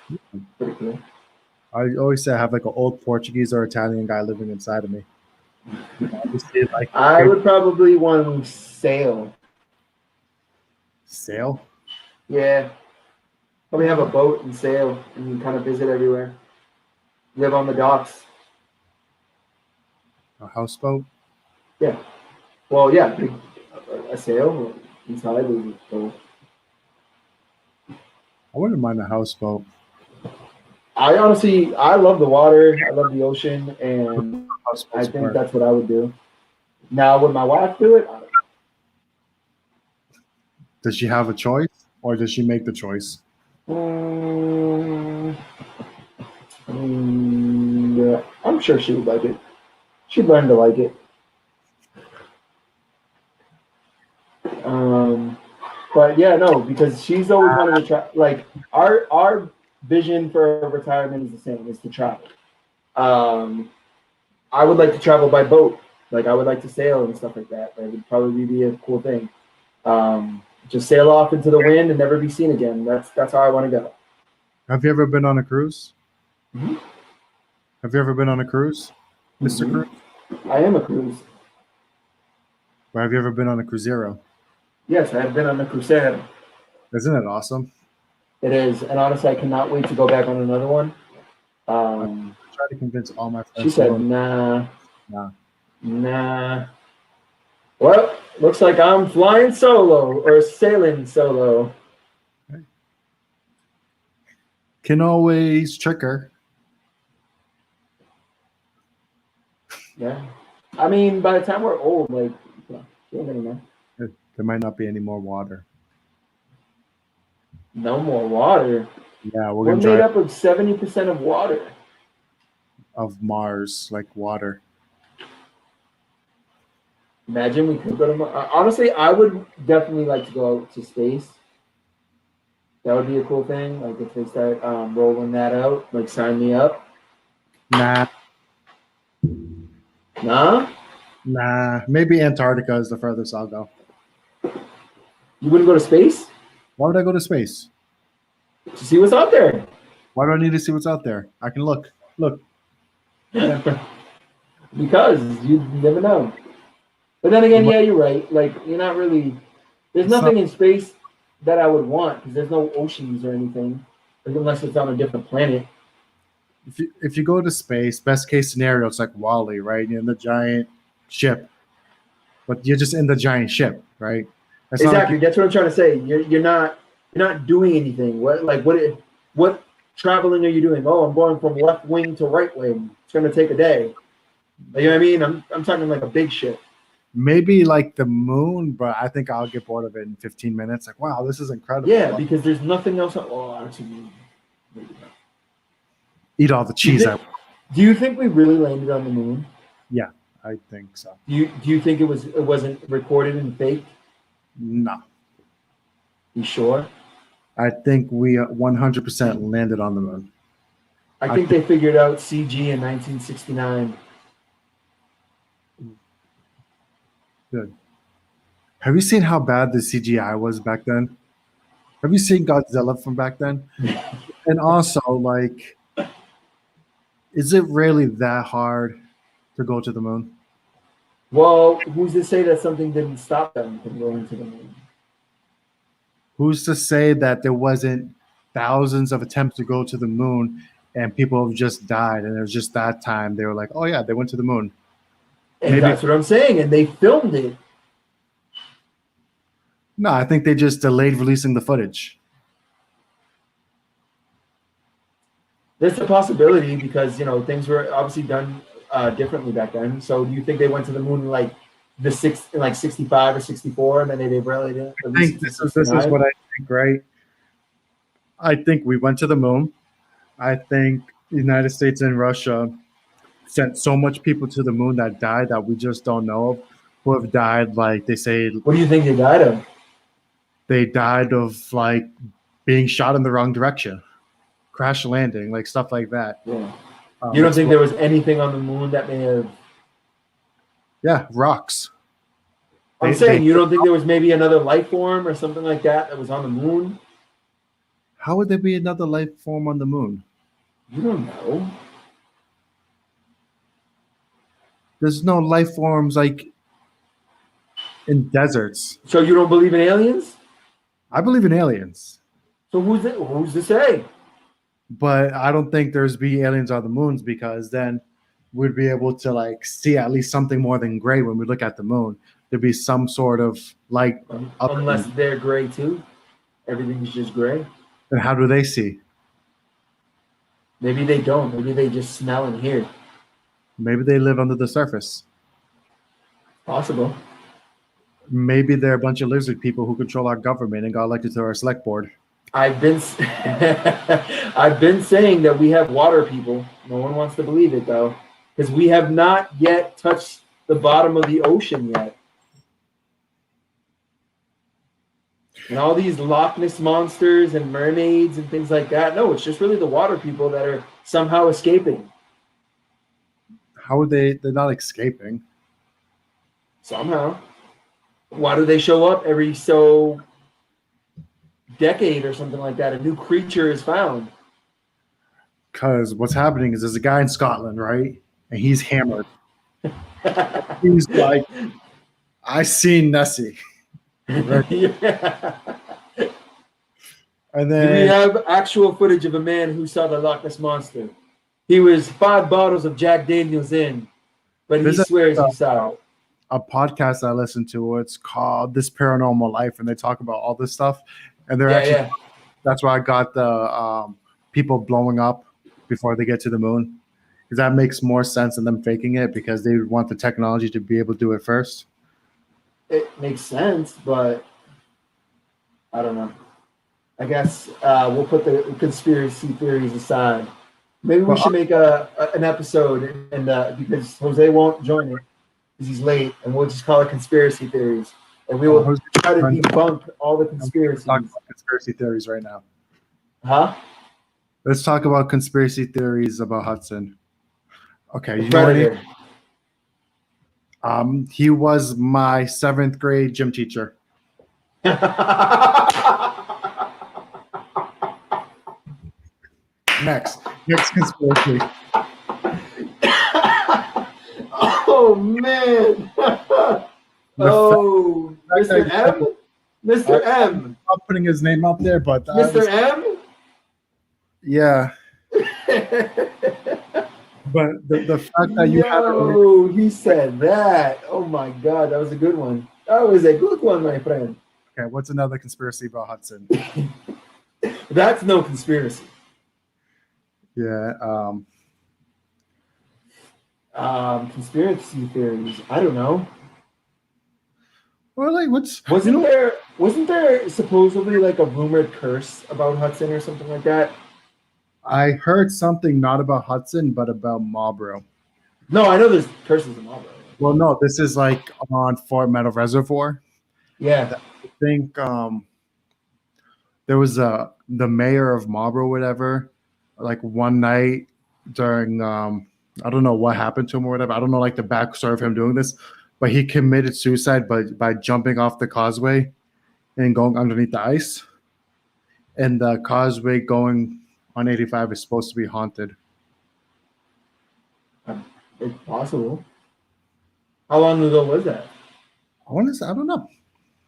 pretty cool. I always say I have like an old Portuguese or Italian guy living inside of me. I would probably want to sail. Sail? Yeah. Probably have a boat and sail and kind of visit everywhere. Live on the docks. A houseboat? Yeah. Well, yeah. A sail inside is cool. I wouldn't mind a houseboat. I love the water. I love the ocean, and I think that's what I would do. Now, would my wife do it? I don't know. Does she have a choice, or does she make the choice? Yeah, I'm sure she would like it. She'd learn to like it. But yeah, no, because she's always wanted to try. Like our vision for retirement is the same: is to travel. I would like to travel by boat. Like I would like to sail and stuff like that. That would probably be a cool thing. Just sail off into the wind and never be seen again. That's how I want to go. Have you ever been on a cruise? Mm-hmm. Have you ever been on a cruise, Mr. Mm-hmm. Cruise? I am a cruise. Or have you ever been on a cruisero? Yes, I have been on a crusader. Isn't it awesome? It is, and honestly, I cannot wait to go back on another one. I try to convince all my friends. She said, nah. Well, looks like I'm flying solo or sailing solo. Can always trick her. Yeah. I mean, by the time we're old, like, you don't really know. There might not be any more water. No more water. Yeah, We're made up of 70% of water. Of Mars, like water. Imagine we could go to Mars. Honestly, I would definitely like to go out to space. That would be a cool thing. Like if they start rolling that out, like sign me up. Nah. Nah. Maybe Antarctica is the furthest I'll go. You wouldn't go to space? Why would I go to space? To see what's out there. Why do I need to see what's out there? I can look. Look. Because you never know. But then again, yeah, you're right. Like you're not really. There's nothing in space that I would want because there's no oceans or anything, like, unless it's on a different planet. If you go to space, best case scenario, it's like Wall-E, right? You're in the giant ship, but you're just in the giant ship, right? That's exactly. That's what I'm trying to say. You're not doing anything. What traveling are you doing? Oh, I'm going from left wing to right wing. It's going to take a day. Like, you know what I mean? I'm talking like a big ship. Maybe like the moon, but I think I'll get bored of it in 15 minutes. Like, wow, this is incredible. Yeah, because there's nothing else. Oh, actually, maybe not. Eat all the cheese. Do you think we really landed on the moon? Yeah, I think so. Do you think it wasn't recorded and faked? No. You sure? I think we 100% landed on the moon. I think they figured out CG in 1969. Good. Have you seen how bad the CGI was back then? Have you seen Godzilla from back then? And also, like, is it really that hard to go to the moon? Well, who's to say that something didn't stop them from going to the moon? Who's to say that there wasn't thousands of attempts to go to the moon and people have just died and it was just that time they were like, oh yeah, they went to the moon. And that's what I'm saying. And they filmed it. No, I think they just delayed releasing the footage. There's a possibility because, you know, things were obviously done differently back then. So do you think they went to the moon like in 65 or 64 and then they really didn't? I think this is what I think, right? I think we went to the moon. I think the United States and Russia sent so much people to the moon that died that we just don't know of, who have died, like they say. What do you think they died of? They died of like being shot in the wrong direction, crash landing, like stuff like that. Yeah. You don't think there was anything on the moon that may have? Yeah, rocks. I'm saying you don't think there was maybe another life form or something like that was on the moon? How would there be another life form on the moon? You don't know. There's no life forms like in deserts. So you don't believe in aliens? I believe in aliens. So who's to say? But I don't think there's be aliens on the moons because then we'd be able to like see at least something more than gray when we look at the moon. There'd be some sort of like unless they're gray too. Everything's just gray. And how do they see? Maybe they don't. Maybe they just smell and hear. Maybe they live under the surface. Possible. Maybe they're a bunch of lizard people who control our government and got elected to our select board. I've been saying that we have water people. No one wants to believe it though, because we have not yet touched the bottom of the ocean yet. And all these Loch Ness monsters and mermaids and things like that. No, it's just really the water people that are somehow escaping. How would they? They're not escaping. Somehow. Why do they show up every so decade or something like that? A new creature is found. Because what's happening is there's a guy in Scotland, right? And he's hammered. He's like, I seen Nessie. Right? Yeah. And then we have actual footage of a man who saw the Loch Ness monster. He was 5 bottles of Jack Daniels in, but he swears he saw it. A podcast I listen to, it's called This Paranormal Life, and they talk about all this stuff. And they're that's why I got the people blowing up before they get to the moon, because that makes more sense than them faking it because they want the technology to be able to do it first. It makes sense, but I don't know. I guess we'll put the conspiracy theories aside. Maybe we should make an episode, and because Jose won't join it because he's late, and we'll just call it conspiracy theories, and we will try to debunk all the conspiracies. Talk about conspiracy theories right now. Huh? Let's talk about conspiracy theories about Hudson. Okay, you know what he was my 7th grade gym teacher. Next conspiracy. Oh man! Oh, Mr. M. Mr. M. I'm putting his name out there, but Mr. M. Yeah. But the fact that you have he said that. Oh my God, that was a good one. That was a good one, my friend. Okay, what's another conspiracy about Hudson? That's no conspiracy. Yeah. Conspiracy theories. I don't know. Or like what's Wasn't there supposedly like a rumored curse about Hudson or something like that? I heard something not about Hudson, but about Marlboro. No, I know there's curses in Marlboro. Well, no, this is like on Fort Meadow Reservoir. Yeah. I think there was the mayor of Marlboro, whatever, like one night during I don't know what happened to him or whatever. I don't know like the backstory of him doing this, but he committed suicide by jumping off the causeway and going underneath the ice. And the causeway going on 85 is supposed to be haunted. It's possible. How long ago was that? Honestly, I don't know.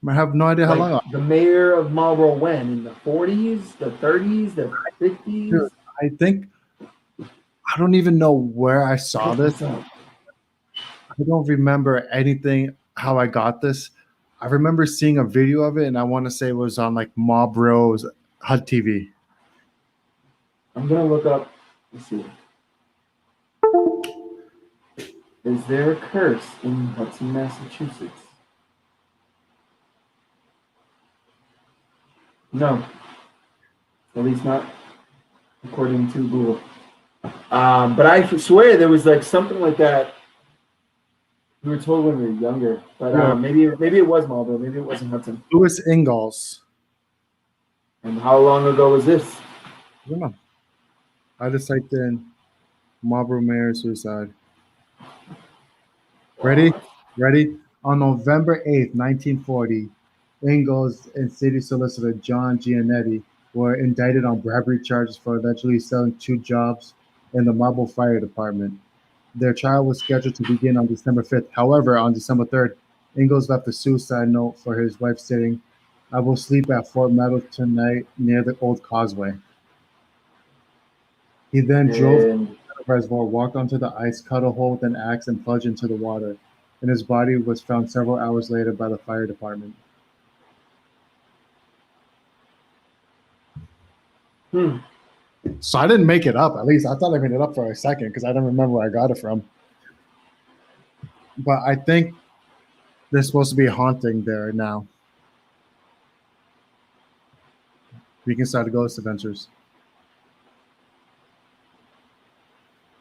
I have no idea how long. The mayor of Marlboro when? In the 40s, the 30s, the 50s? Dude, I think I don't even know where I saw this. I don't remember anything how I got this. I remember seeing a video of it, and I want to say it was on like Marlboro's HUD TV. I'm gonna look up. Let's see. Is there a curse in Hudson, Massachusetts? No. At least not according to Google. But I swear there was like something like that. We were told when we were younger, but Yeah. maybe it was Marlboro, maybe it wasn't Hudson. Louis Ingalls. And how long ago was this? I don't know. I just typed in Marlboro mayor suicide. Ready? Ready? On November 8th, 1940, Ingalls and city solicitor John Giannetti were indicted on bribery charges for allegedly selling 2 jobs in the Marlboro Fire Department. Their trial was scheduled to begin on December 5th. However, on December 3rd, Ingalls left a suicide note for his wife stating, "I will sleep at Fort Meadow tonight near the old causeway." He then drove to the reservoir, walked onto the ice, cut a hole with an axe, and plunged into the water. And his body was found several hours later by the fire department. So I didn't make it up. At least I thought I made it up for a second because I don't remember where I got it from. But I think there's supposed to be a haunting there now. We can start Ghost Adventures.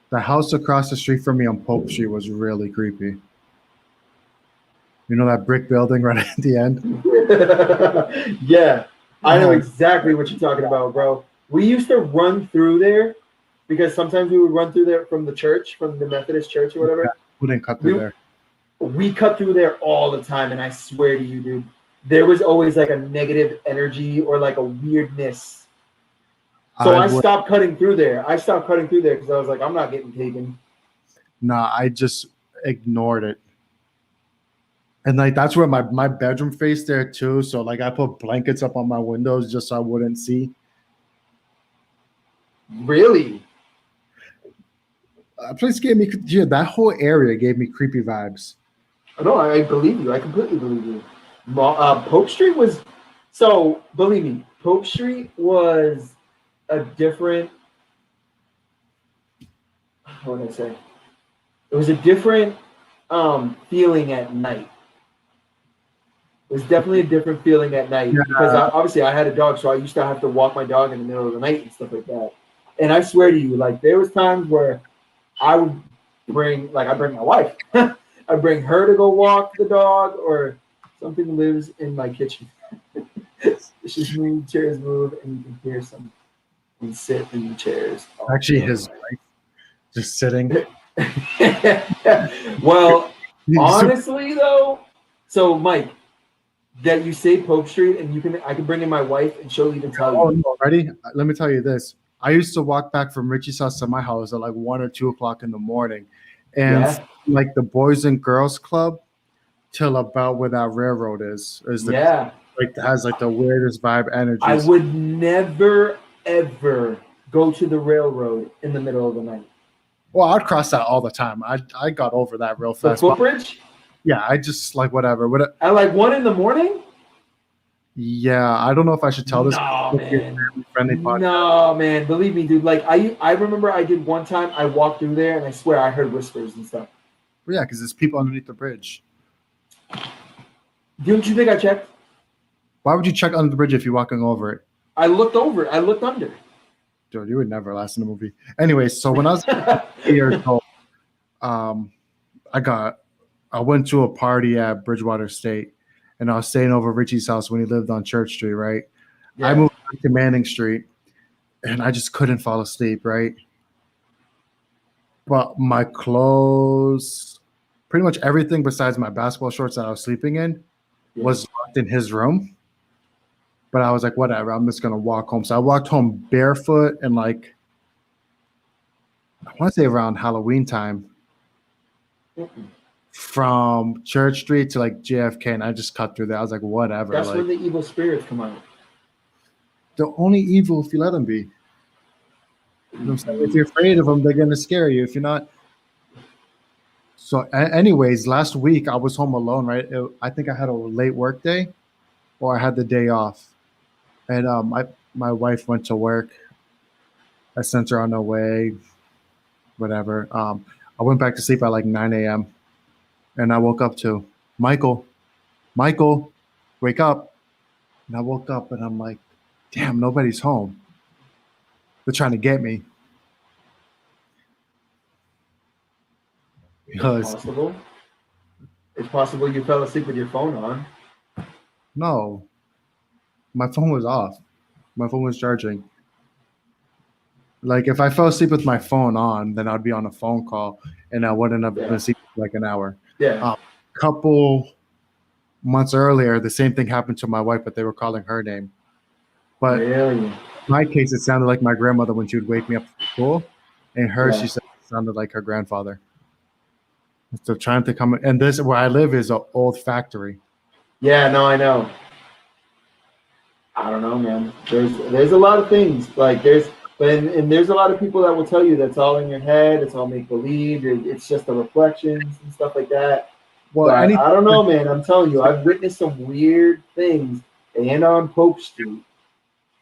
The house across the street from me on Pope Street was really creepy. You know that brick building right at the end? Yeah, I know exactly what you're talking about, bro. We used to run through there because sometimes we would run through there from the church, from the Methodist church or whatever. Yeah, we didn't cut through there. We cut through there all the time, and I swear to you, dude, there was always like a negative energy or like a weirdness. So I stopped cutting through there. I stopped cutting through there because I was like, I'm not getting taken. Nah, I just ignored it. And like that's where my bedroom faced there too. So like I put blankets up on my windows just so I wouldn't see. Really? That place gave me that whole area gave me creepy vibes. No, I believe you. I completely believe you. Pope Street was so. Believe me, Pope Street was a different. What would I say? It was a different feeling at night. It was definitely a different feeling at night because obviously I had a dog, so I used to have to walk my dog in the middle of the night and stuff like that. And I swear to you, like there was times where I would bring my wife. I bring her to go walk the dog, or something lives in my kitchen. She's moving, chairs move, and you can hear some and sit in the chairs. Actually, his wife just sitting. Well, honestly though, so Mike, that you say Pope Street, and I can bring in my wife, and she'll even tell you. Oh, no, ready? Let me tell you this. I used to walk back from Richie's house to my house at like 1 or 2 o'clock in the morning, and like the Boys and Girls Club till about where that railroad is like has like the weirdest vibe energy. I would never ever go to the railroad in the middle of the night. Well, I'd cross that all the time. I got over that real fast. The footbridge? Yeah, I just like whatever. At like 1 in the morning? Yeah, I don't know if I should tell this. No, man. Friendly podcast. No, man. Believe me, dude. Like I remember I did one time. I walked through there, and I swear I heard whispers and stuff. Yeah, because there's people underneath the bridge. Don't you think I checked? Why would you check under the bridge if you're walking over it? I looked over. I looked under. Dude, you would never last in a movie. Anyway, so when I was 8 years old, I went to a party at Bridgewater State, and I was staying over Richie's house when he lived on Church Street, right? Yeah. I moved back to Manning Street, and I just couldn't fall asleep, right? But my clothes, pretty much everything besides my basketball shorts that I was sleeping in, was locked in his room. But I was like, whatever, I'm just going to walk home. So I walked home barefoot and like, I want to say around Halloween time from Church Street to like JFK. And I just cut through there. I was like, whatever. That's like, when the evil spirits come out. they're only evil if you let them be. You know what I'm saying? If you're afraid of them, they're going to scare you. If you're not. So anyways, last week I was home alone, right? I think I had a late work day or I had the day off. And my wife went to work. I sent her on her way, whatever. I went back to sleep at like 9 a.m. And I woke up to, Michael, wake up. And I woke up and I'm like, damn, nobody's home. They're trying to get me. Because It's possible you fell asleep with your phone on. no, my phone was off. My phone was charging. Like if I fell asleep with my phone on, then I'd be on a phone call and I wouldn't have been asleep for like an hour. Yeah. Couple months earlier, the same thing happened to my wife, but they were calling her name. But Really? in my case, it sounded like my grandmother when she would wake me up for school. And her, she said it sounded like her grandfather. So trying to come, and this where I live is an old factory. Yeah, no, I know. I don't know, man. There's a lot of things like there's a lot of people that will tell you that's all in your head. It's all make believe. It's just the reflections and stuff like that. Well, I don't know, man. I'm telling you, I've witnessed some weird things and on Pope Street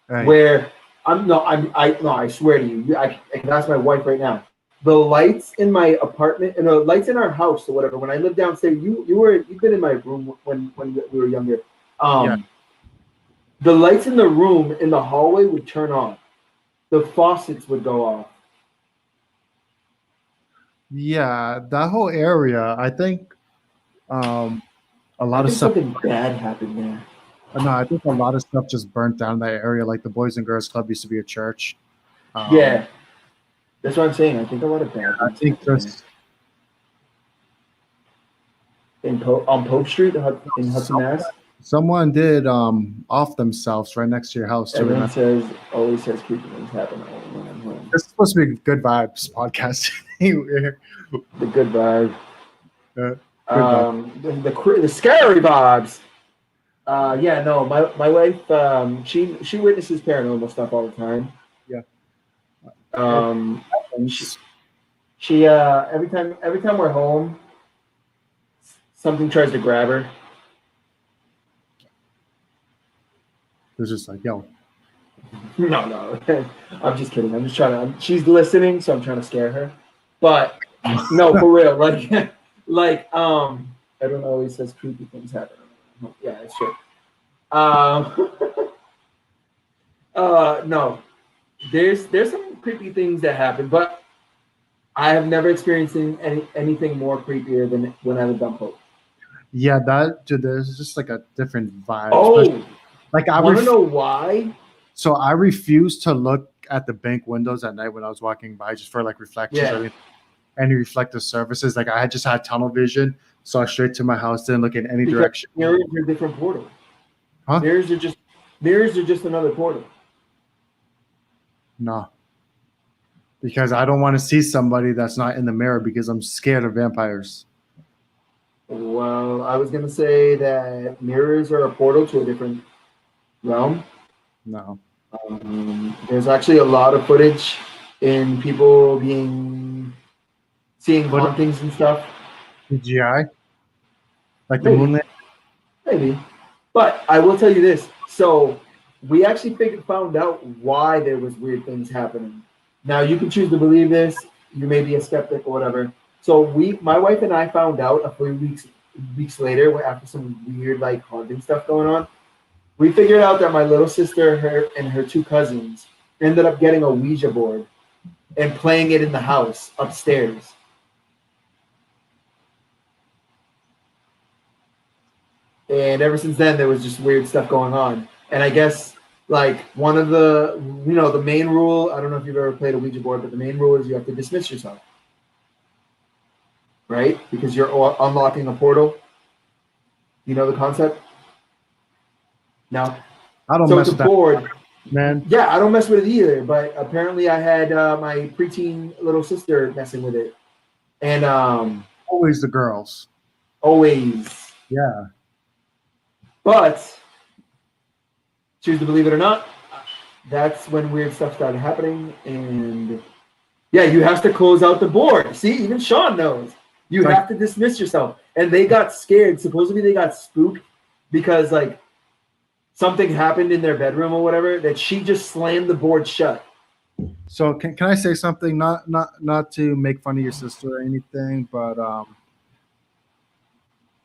where I swear to you, I can ask my wife right now. The lights in my apartment and the lights in our house or whatever. When I lived downstairs, you've been in my room when we were younger. The lights in the room in the hallway would turn on. The faucets would go off. Yeah, that whole area, I think a lot of stuff. Something bad happened there. No, I think a lot of stuff just burnt down in that area. Like the Boys and Girls Club used to be a church. Yeah, that's what I'm saying. I think a lot of bad. I think just on Pope Street in Hudson, Mass. Someone did off themselves right next to your house. Everyone always says creepy things happen when I'm home. This is supposed to be a Good Vibes podcast. The good vibe. Vibe. The scary vibes. Yeah, no, my wife, she witnesses paranormal stuff all the time. Yeah. She every time we're home, something tries to grab her. It's just like, yo. No. I'm just kidding. I'm just trying to. She's listening, so I'm trying to scare her. But no, for real. Like everyone always says creepy things happen. Yeah, it's true. No, there's some creepy things that happen, but I have never experienced anything more creepier than when I lived on Pope. Yeah, there's just like a different vibe. Oh. Like I want to know why? So I refuse to look at the bank windows at night when I was walking by, just for like reflections or any reflective surfaces. Like I just had tunnel vision, saw straight to my house, didn't look in any direction. Mirrors are a different portal. Huh? Mirrors are just another portal. No, because I don't want to see somebody that's not in the mirror because I'm scared of vampires. Well, I was gonna say that mirrors are a portal to a different realm. No. There's actually a lot of footage in people seeing hauntings and stuff. CGI? Like the moonlight? Maybe. But I will tell you this. So we actually found out why there was weird things happening. Now you can choose to believe this. You may be a skeptic or whatever. So my wife and I found out a few weeks later, after some weird like haunting stuff going on. We figured out that my little sister, and her two cousins ended up getting a Ouija board and playing it in the house upstairs. And ever since then, there was just weird stuff going on. And I guess like one of the, the main rule, I don't know if you've ever played a Ouija board, but the main rule is you have to dismiss yourself. Right? Because you're unlocking a portal. You know the concept? No? I don't So mess it's with a that, board. man. Yeah, I don't mess with it either. But apparently I had my preteen little sister messing with it. And Always the girls. always. Yeah. But choose to believe it or not, that's when weird stuff started happening. And yeah, you have to close out the board. See, even Sean knows. You have to dismiss yourself. And they got scared. Supposedly they got spooked because like something happened in their bedroom or whatever that she just slammed the board shut. So can I say something? Not to make fun of your sister or anything, but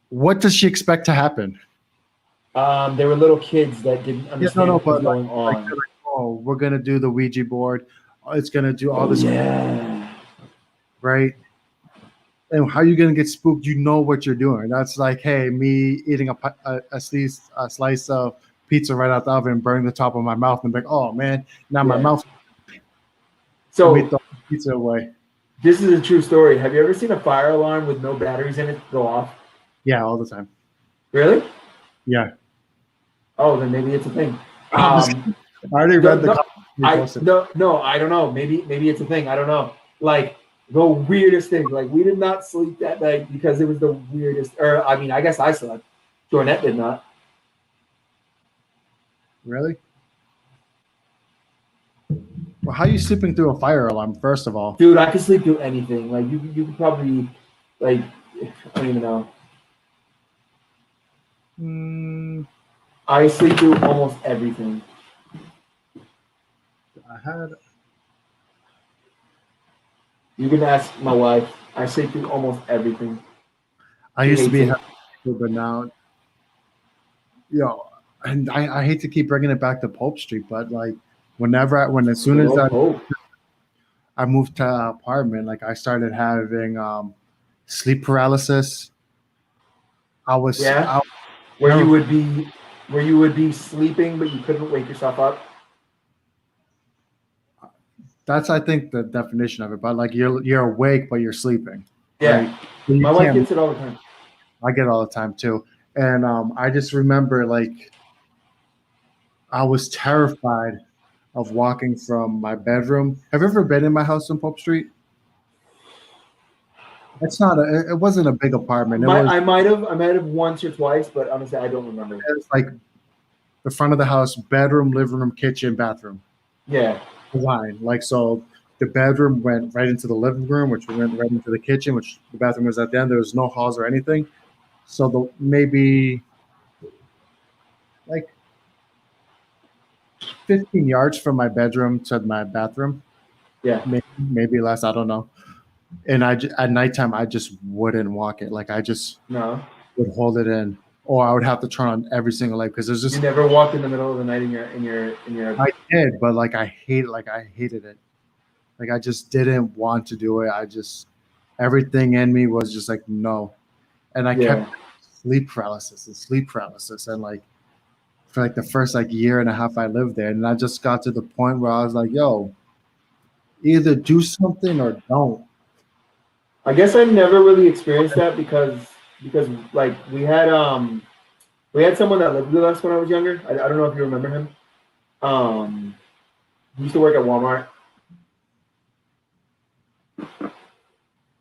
what does she expect to happen? There were little kids that didn't understand what was going on. Like, oh, we're gonna do the Ouija board. It's gonna do all this, right? And how are you gonna get spooked? You know what you're doing. That's like, hey, me eating a slice of pizza right out the oven, burning the top of my mouth, and be like, oh man, now my mouth. So we throw the pizza away. This is a true story. Have you ever seen a fire alarm with no batteries in it go off? Yeah, all the time. Really? Yeah. Oh, then maybe it's a thing. I already read the. No, I don't know. Maybe it's a thing. I don't know. Like the weirdest thing. Like we did not sleep that night because it was the weirdest. Or I mean, I guess I slept. Jornette did not. Really? Well, how are you sleeping through a fire alarm? First of all, dude, I could sleep through anything. Like you could probably, like, I don't even know. I sleep through almost everything. You can ask my wife. I sleep through almost everything. I used to be, but now, and I hate to keep bringing it back to Pope Street, but like as soon as I moved to an apartment, like I started having sleep paralysis. Where you would be sleeping but you couldn't wake yourself up. That's I think the definition of it. But like you're awake but you're sleeping. Yeah, like, my wife gets it all the time. I get it all the time too, and I just remember like I was terrified of walking from my bedroom. Have you ever been in my house on Pope Street? It wasn't a big apartment. I might have once or twice, but honestly, I don't remember. It's like the front of the house, bedroom, living room, kitchen, bathroom. Yeah. Line. Like, so the bedroom went right into the living room, which went right into the kitchen, which the bathroom was at the end. There was no halls or anything. So maybe like 15 yards from my bedroom to my bathroom. Yeah. Maybe less. I don't know. And at nighttime, I just wouldn't walk it. Like I just would hold it in, or I would have to turn on every single light because there's just. You never walked in the middle of the night in your. I did, but like I hated it. Like I just didn't want to do it. Everything in me was just like no, and I kept sleep paralysis, and like for like the first like year and a half I lived there, and I just got to the point where I was like, yo, either do something or don't. I guess I never really experienced that because like we had someone that lived with us when I was younger. I don't know if you remember him. He used to work at Walmart.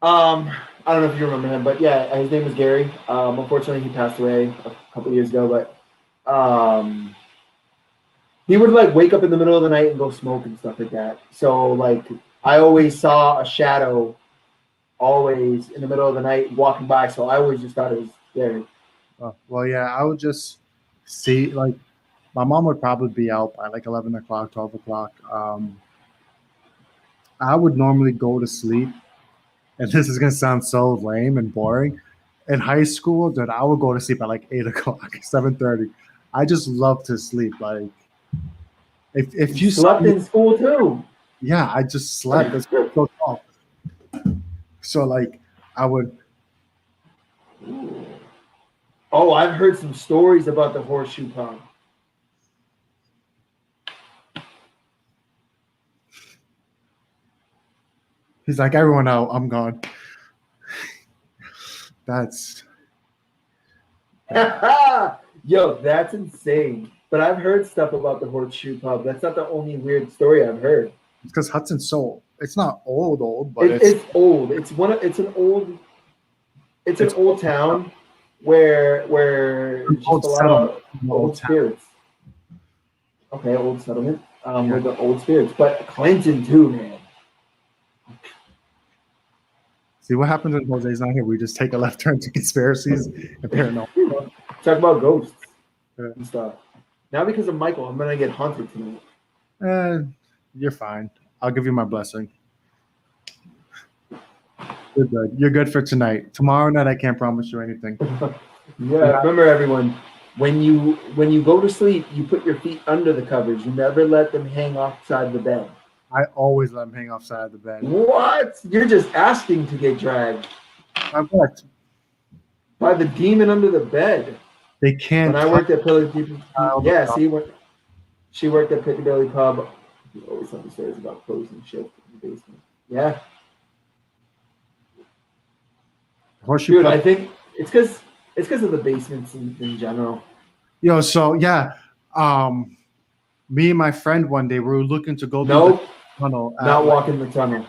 I don't know if you remember him, but yeah, his name was Gary. Unfortunately, he passed away a couple of years ago, but he would like wake up in the middle of the night and go smoke and stuff like that. So like I always saw a shadow always in the middle of the night walking by, so I always just thought it was Gary. Well, yeah, I would just see like my mom would probably be out by like 11 o'clock, 12 o'clock. I would normally go to sleep, and this is gonna sound so lame and boring. In high school, dude, I would go to sleep at like 8 o'clock, 7:30. I just love to sleep. Like if you saw slept me, in school too. yeah, I just slept. It's so tall. So like I would. Oh, I've heard some stories about the horseshoe pond. He's like, everyone out. I'm gone. That's Yo, that's insane. But I've heard stuff about the horseshoe pub. That's not the only weird story I've heard. because Hudson's so. It's not old, but It's old. It's an old town where just old a lot settlement. of old spirits. Okay, old settlement. With the old spirits, but Clinton too, man. See what happens when Jose's not here. We just take a left turn to conspiracies and paranormal. Talk about ghosts Yeah. and stuff. Now because of Michael, I'm gonna get haunted tonight. You're fine. I'll give you my blessing. You're good. You're good for tonight. Tomorrow night, I can't promise you anything. Yeah, remember everyone. When you go to sleep, you put your feet under the covers. You never let them hang offside the bed. I always let them hang offside the bed. What? You're just asking to get dragged I've worked. by the demon under the bed. They can't. When I worked at Piccadilly, yeah, Oh, she worked at Piccadilly Pub. She always telling stories about closing shit in the basement. Yeah, Horseshoe dude, Pub. I think it's because of the basements in general. Yo, so yeah, me and my friend one day we were looking to go through Nope, the tunnel. not walking the tunnel.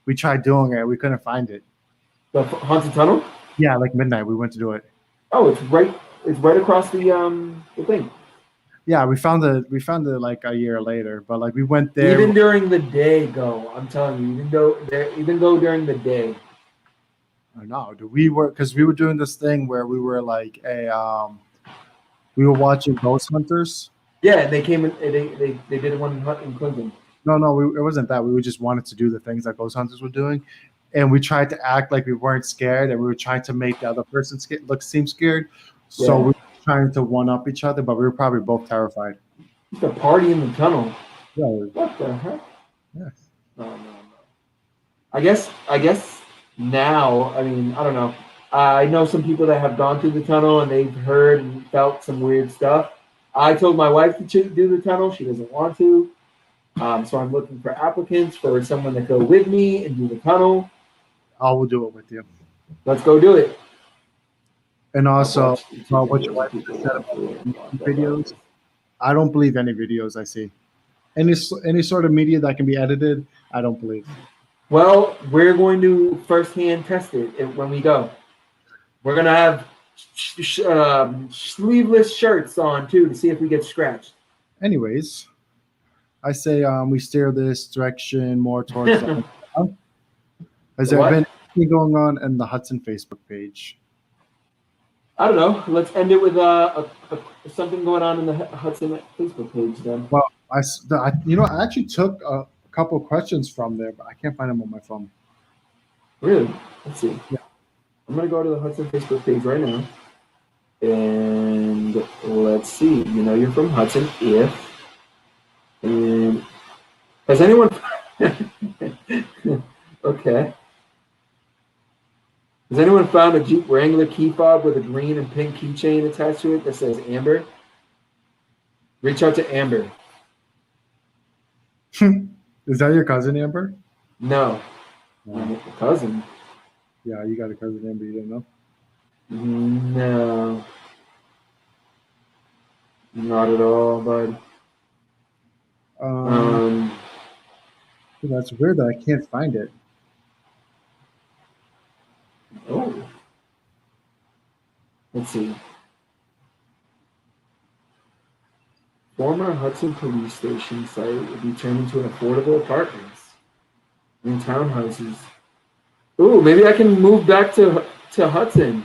We tried doing it. We couldn't find it. The haunted tunnel. Yeah, like midnight. We went to do it. Oh, it's right across the thing. Yeah, we found it like a year later, but like we went there. Even during the day, go. I'm telling you, even go during the day. I don't know. We were doing this thing where we were like we were watching Ghost Hunters. Yeah, they came in. They did one in Clinton. No, it wasn't that. We just wanted to do the things that Ghost Hunters were doing, and we tried to act like we weren't scared, and we were trying to make the other person seem scared. So Yeah. we were trying to one up each other, but we were probably both terrified. It's a party in the tunnel. Yeah, What the heck? yeah. No. I guess now. I mean, I don't know. I know some people that have gone through the tunnel and they've heard and felt some weird stuff. I told my wife to do the tunnel. She doesn't want to. So I'm looking for applicants for someone to go with me and do the tunnel. I will do it with you. Let's go do it. And also, what your wife said about videos. I don't believe any videos I see. Any sort of media that can be edited, I don't believe. Well, we're going to firsthand test it when we go. We're gonna have sleeveless shirts on too to see if we get scratched. Anyways, I say we steer this direction more towards. Has there What? been anything going on in the Hudson Facebook page? I don't know. Let's end it with something going on in the Hudson Facebook page then. Well, I actually took a couple questions from there, but I can't find them on my phone. Really? Let's see. Yeah. I'm gonna go to the Hudson Facebook page right now, and let's see. You know, you're from Hudson. And has anyone? Okay. Has anyone found a Jeep Wrangler key fob with a green and pink keychain attached to it that says Amber? Reach out to Amber. Is that your cousin, Amber? No. No. My cousin. Yeah, you got a cousin, Amber. You don't know? No. Not at all, bud. That's weird that I can't find it. Oh. Let's see. Former Hudson police station site will be turned into an affordable apartments and townhouses. Ooh, maybe I can move back to Hudson.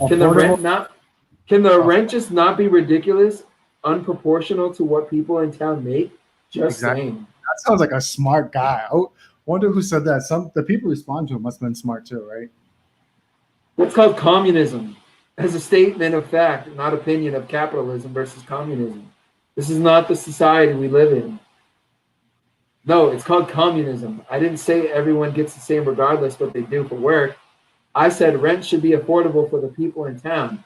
Can the rent just not be ridiculous? unproportional to what people in town make. Just Exactly. saying. That sounds like a smart guy. I wonder who said that. The people respond to him must have been smart too, right? What's called communism as a statement of fact, not opinion, of capitalism versus communism. This is not the society we live in. No, it's called communism. I didn't say everyone gets the same regardless what they do for work. I said rent should be affordable for the people in town.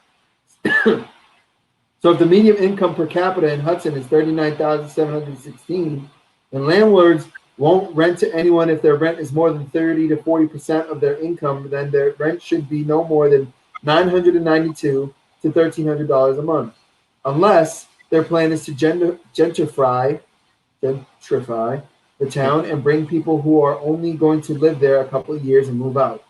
So if the median income per capita in Hudson is $39,716, and landlords won't rent to anyone if their rent is more than 30 to 40% of their income, then their rent should be no more than $992 to $1,300 a month, unless their plan is to gentrify the town and bring people who are only going to live there a couple of years and move out.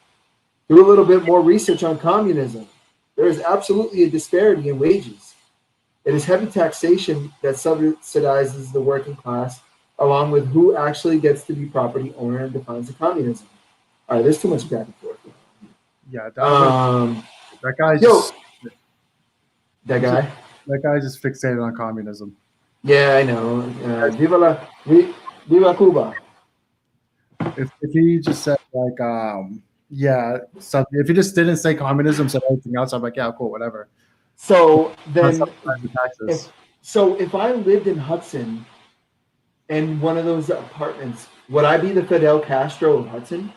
Do a little bit more research on communism. There is absolutely a disparity in wages. It is heavy taxation that subsidizes the working class, along with who actually gets to be property owner and defines the communism. All right, there's too much back and forth. Yeah, that guy's just that guy. That guy's just fixated on communism. Yeah, I know. Viva Cuba. If he just said like so if he just didn't say communism, said everything else, I'm like, yeah, cool, whatever. So then, taxes. if I lived in Hudson in one of those apartments, would I be the Fidel Castro of Hudson?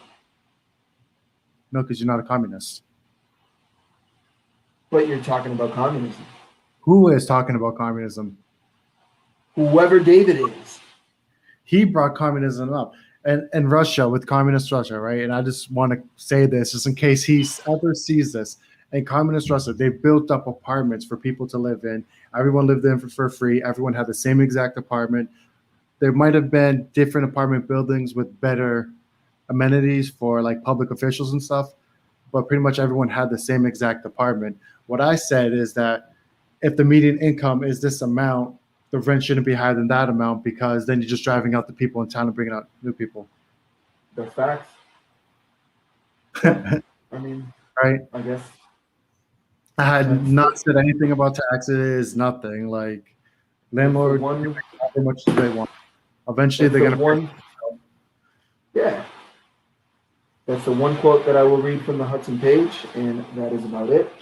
No, because you're not a communist. But you're talking about communism. Who is talking about communism? Whoever David is. He brought communism up. And Russia, with communist Russia, right? And I just want to say this just in case he ever sees this. In communist Russia, they built up apartments for people to live in. Everyone lived in for free. Everyone had the same exact apartment. There might have been different apartment buildings with better amenities for like public officials and stuff, but pretty much everyone had the same exact apartment. What I said is that if the median income is this amount, the rent shouldn't be higher than that amount, because then you're just driving out the people in town and bringing out new people. The facts. I mean, right? I guess. I had not said anything about taxes, nothing. Like, landlords, how much do they want? Eventually, they're going to. Yeah. That's the one quote that I will read from the Hudson page, and that is about it.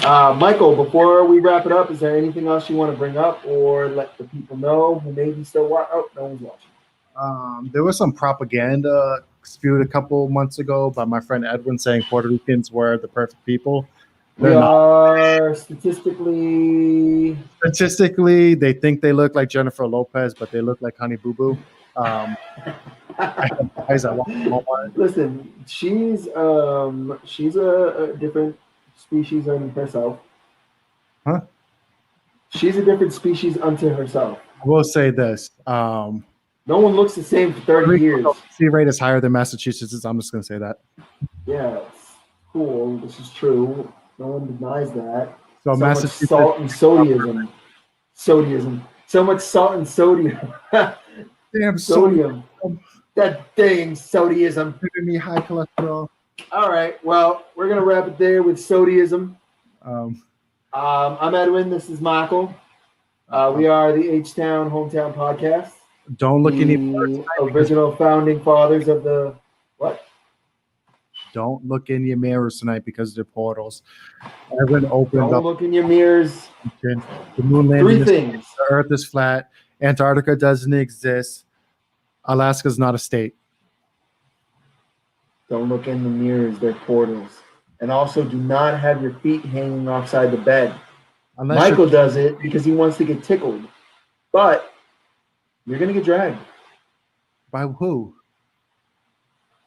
Michael, before we wrap it up, is there anything else you want to bring up or let the people know who maybe still watch? Oh, no one's watching. There was some propaganda spewed a couple months ago by my friend Edwin saying Puerto Ricans were the perfect people. We are statistically, they think they look like Jennifer Lopez, but they look like Honey Boo Boo. Listen, she's a different species unto herself. Huh? She's a different species unto herself. I will say this. No one looks the same for 30 years. C rate is higher than Massachusetts. I'm just going to say that. Yeah, it's cool. This is true. No one denies that. So Massachusetts, salt and sodium. So much salt and sodium. Damn sodium. That dang sodium. Giving me high cholesterol. All right. Well, we're gonna wrap it there with sodium. I'm Edwin. This is Michael. We are the H-Town Hometown Podcast. Don't look any original founding fathers of the what? Don't look in your mirrors tonight because they're portals. Everyone opened Don't up. Look in your mirrors. The moon landing. Three things. The Earth is flat. Antarctica doesn't exist. Alaska's not a state. Don't look in the mirrors. They're portals. And also, do not have your feet hanging offside the bed. Michael does it because he wants to get tickled. But you're going to get dragged. By who?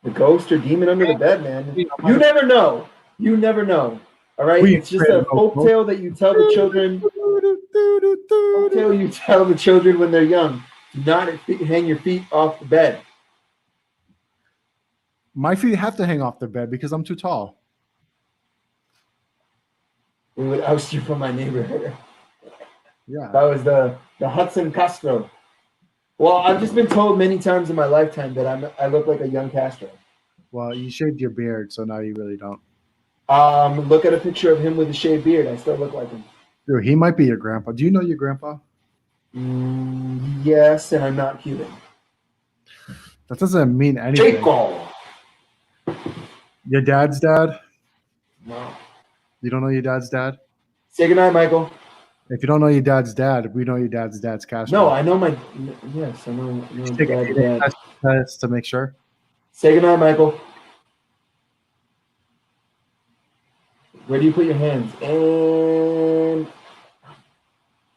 The ghost or demon under the bed, man. You never know. You never know. All right? It's just a folk tale that you tell the children. Folk tale you tell the children when they're young. Do not hang your feet off the bed. My feet have to hang off the bed because I'm too tall. We would oust you from my neighborhood. Yeah. That was the Hudson Castro. Well, I've just been told many times in my lifetime that I look like a young Castro. Well, you shaved your beard, so now you really don't. Look at a picture of him with a shaved beard. I still look like him. Dude, he might be your grandpa. Do you know your grandpa? Yes, and I'm not Cuban. That doesn't mean anything. Chico. Your dad's dad? No. You don't know your dad's dad? Say goodnight, Michael. If you don't know your dad's dad, we know your dad's Castro. No, I know my. Yes, I know Take a dad's DNA dad. test to make sure. Say goodnight, Michael. Where do you put your hands? And